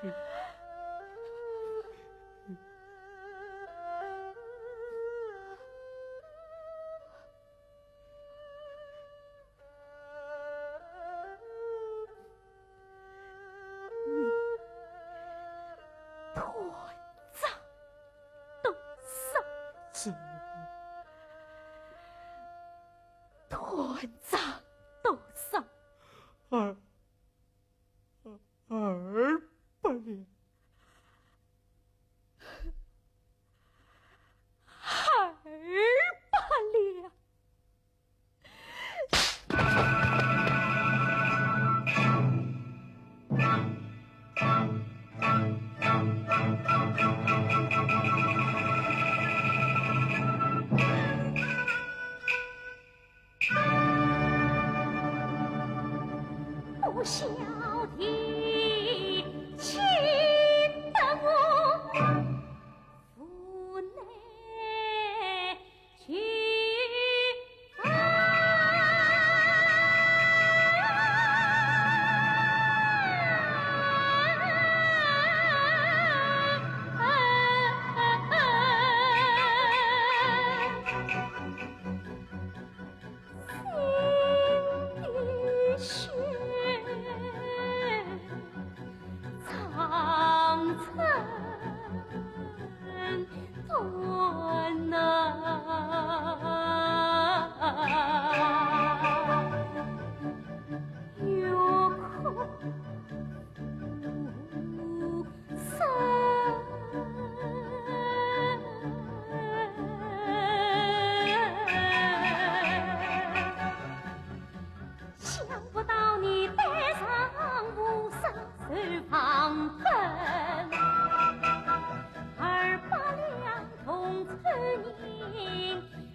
团长多少？二百两。200两。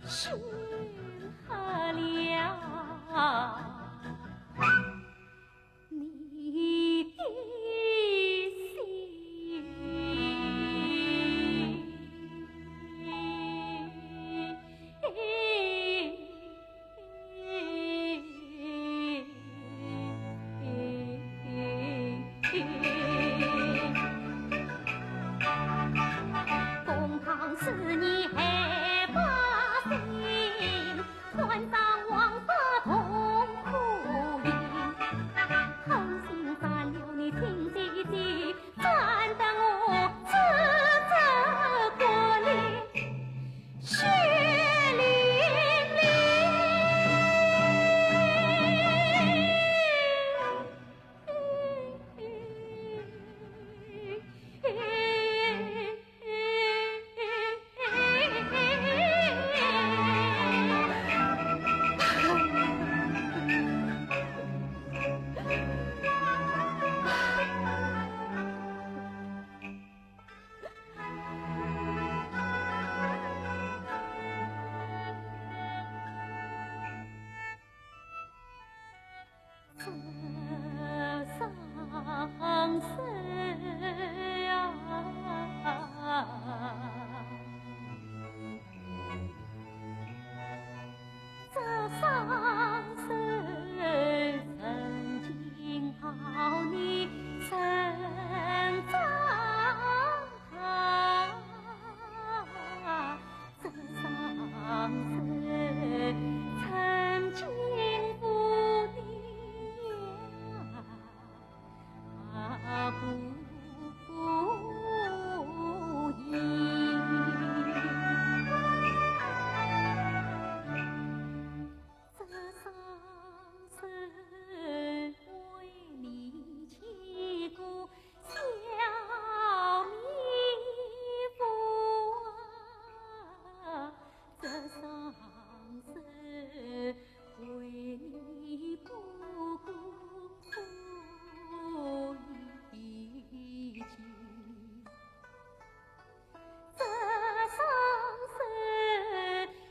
心和了你的公堂是你害把心，船上王法痛苦饮，狠心杀了你亲姐姐，惨得我自责过脸，血淋上身啊！这上身曾经好你成长，这上身曾经不不应，这上身为你起过小米福啊，这上身为你不顾苦已经，这上身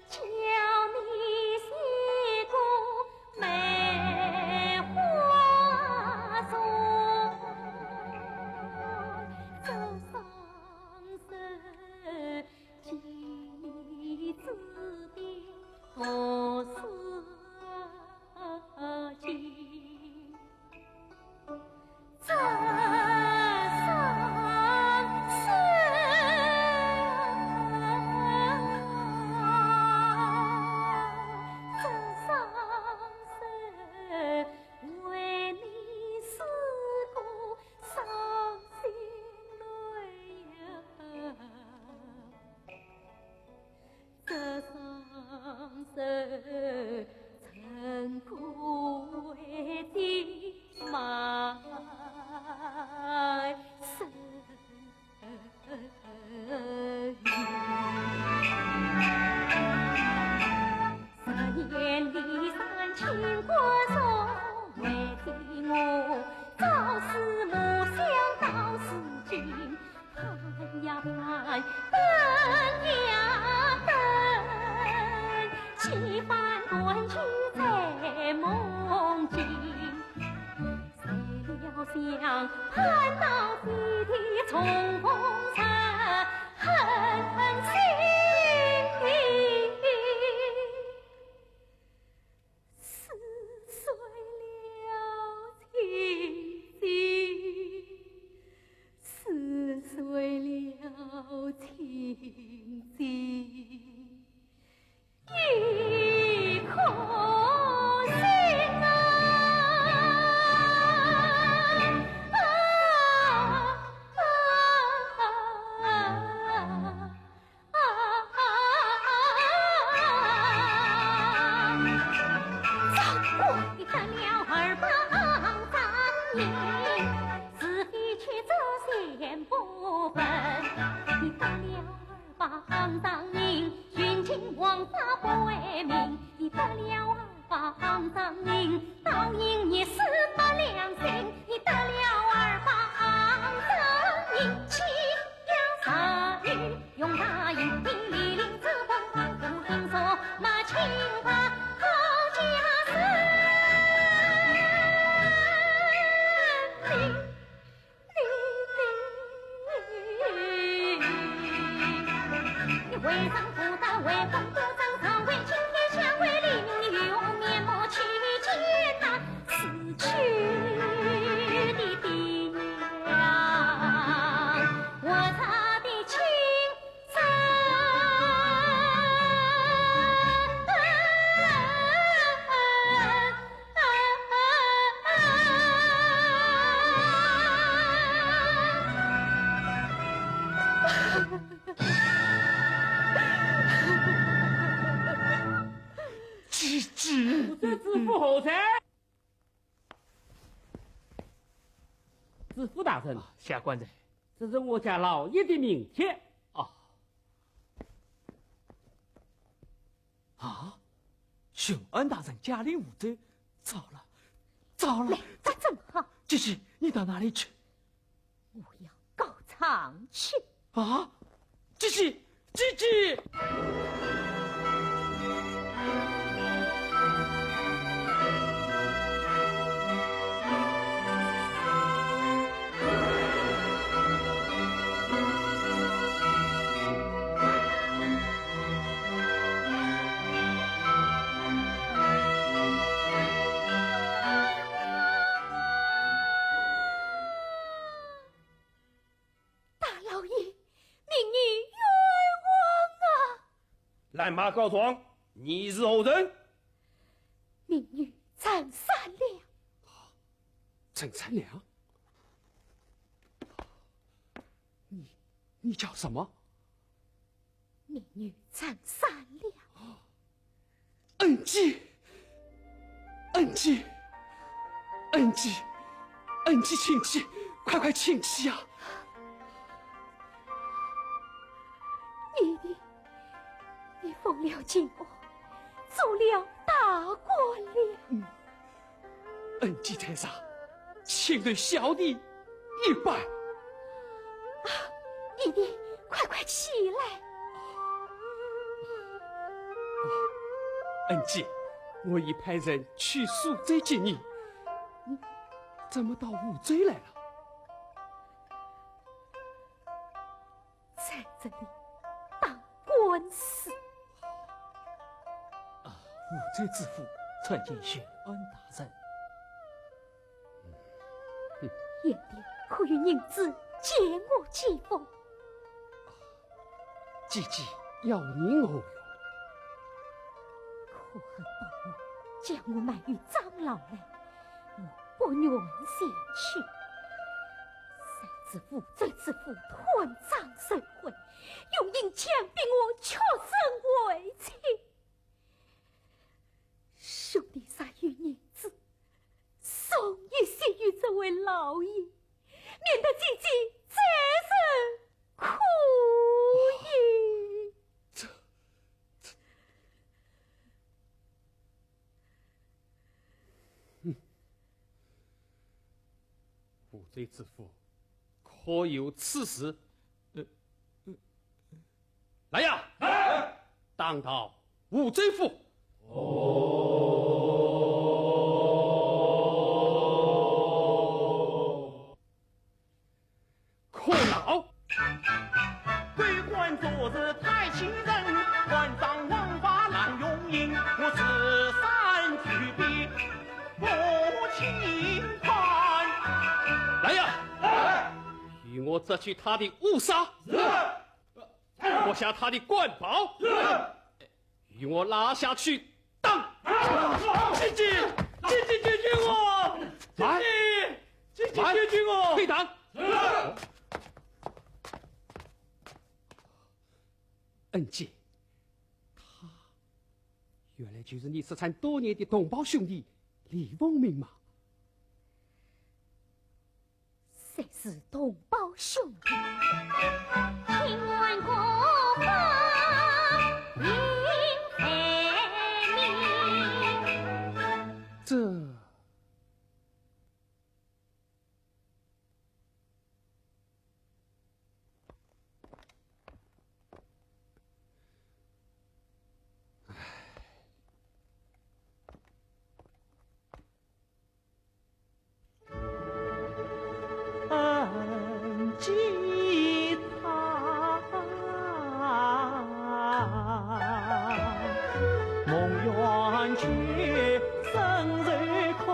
叫你洗过梅花霜，这上身几次的何时尽？这上身，这上身为你死过伤心泪呀，这上身曾愧的埋身10年离山情过重，为的我朝思暮想到如今，盼呀盼，等呀等，几番断句在梦境。谁料想盼到地地重逢成恨心撕碎了情迹，撕碎了情迹，一颗心啊！王法不为民，你得了二房张名，倒因你死不良心，你得了二房张名，欺阳杀女，用大银兵李林之风，不听说。何在？知府大人，下官人。这是我家老爷的名帖。巡安大人家里无罪，糟了，糟了！这怎么好？姐姐，你到哪里去？我要告长去。啊，姐姐，姐姐！来马告状，你是何人？民女陈三娘。陈三娘，你叫什么？民女陈三娘。恩姬，恩姬，恩姬，恩姬，请起，快请起啊！你奉了金王，做了大官了。恩姬在上，请对小弟一拜。弟弟，快起来！恩姬，我已派人去赎罪接你，你怎么到无罪来了？在这里当官司。无罪之父参见巡安大人。燕帝可与宁子借我几封？姐姐要您何用？可恨帮我将我卖与长老来，我不愿前去。谁知无罪之父断掌受贿，用银强逼我出身为妻。兄弟杀与娘子，送一些与这位老爷，免得姐姐再受苦矣。无罪之父可有此事？来呀！当到无罪府。可恼！为官做事太欺人，官长枉法滥用刑，我此三举笔不轻判。来呀！与我摘去他的乌纱，脱下他的官袍，与我拉下去当！姐姐我！姐姐我！退党！恩姐，他原来就是你失散多年的同胞兄弟李凤鸣吗？谁是同胞兄弟？听闻国法应才明。这恩吉他，梦圆却生日可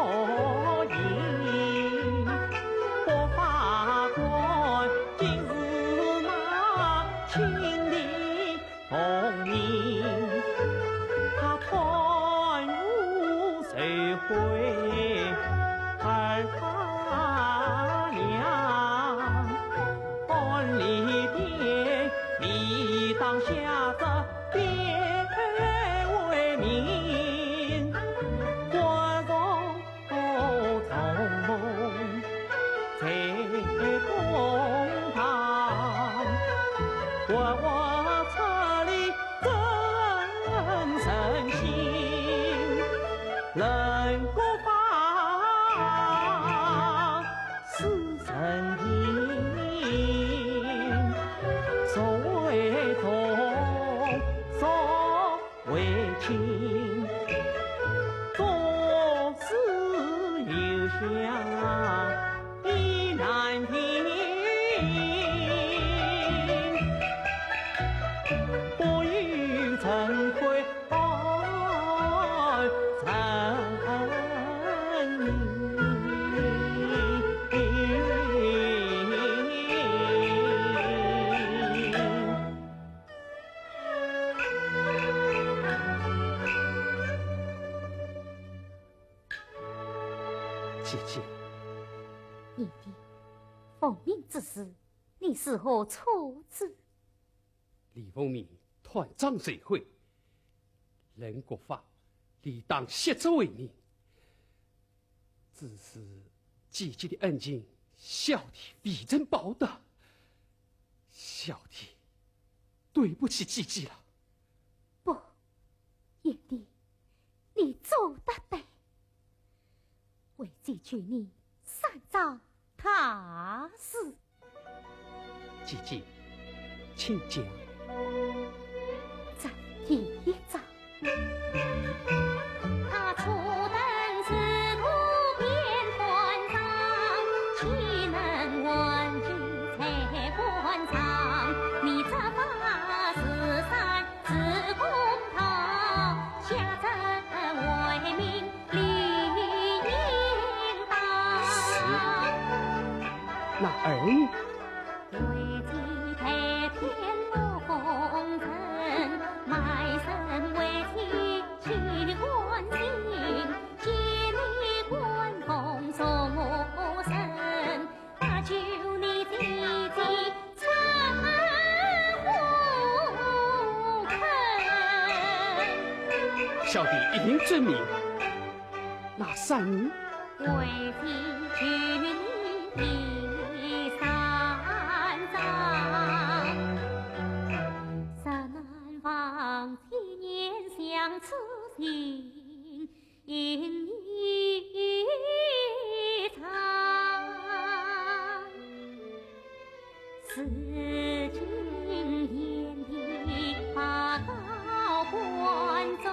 迎，我法官今日那亲临同名，他团入社会二他娘，管理店理当下着别为民，我心，人国法是人民，所谓忠，所谓情，做事有想意难平。不与尘灰爱尘姐姐，弟弟，奉命之事，你是何处置？李凤鸣团长社会，任国法理当协助为民。只是姐姐的恩情，小弟未曾报答，小弟对不起姐姐了。不，弟弟，你做得对，为解决你三招大事。姐姐，请讲。在第一招，他初登仕途便团长，岂能闻计才官场？你这法十三是公堂，下阵为民理应当。那儿为己配天落风尘，卖身为妻去关心，接你关公送身，那求你弟弟参胡坑。小弟一定遵命。那三女为妻娶你第三章，山南方7年相思情，应一场。此经天地把高官奏，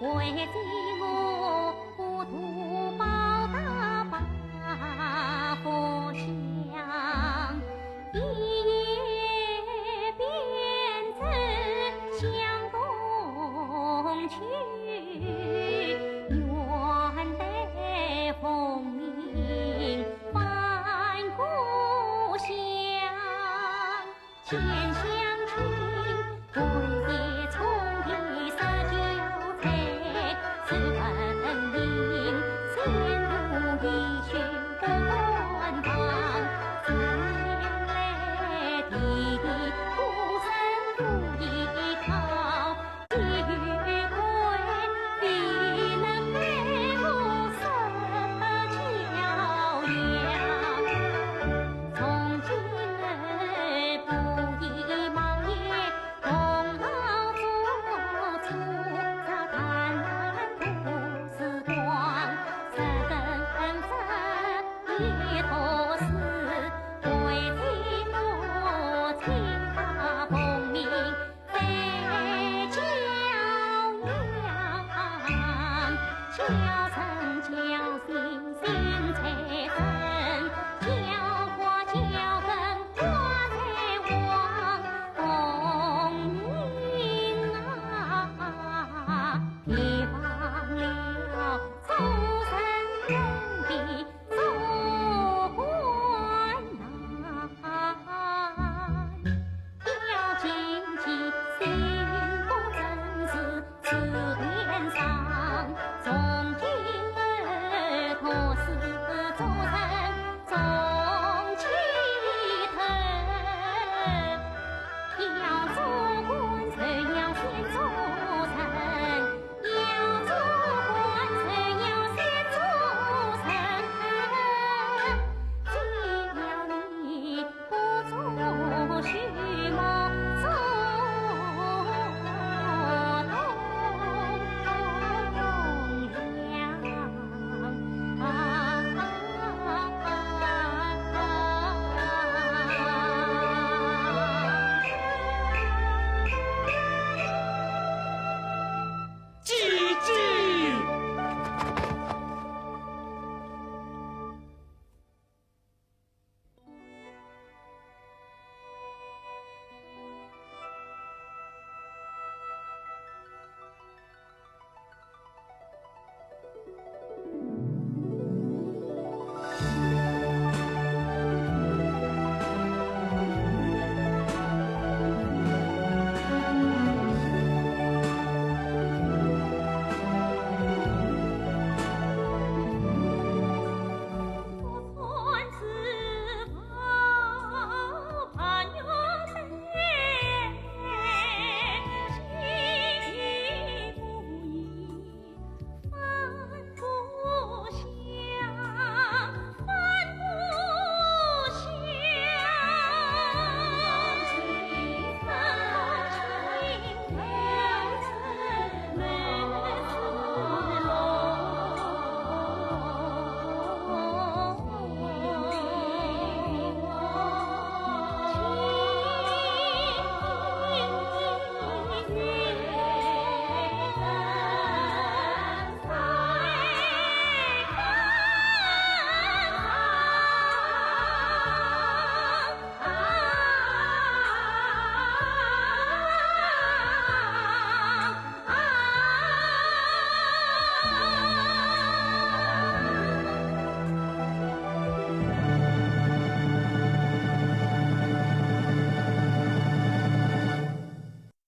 为今我糊涂报答把佛香，一夜变成相公去，愿得功名返故乡。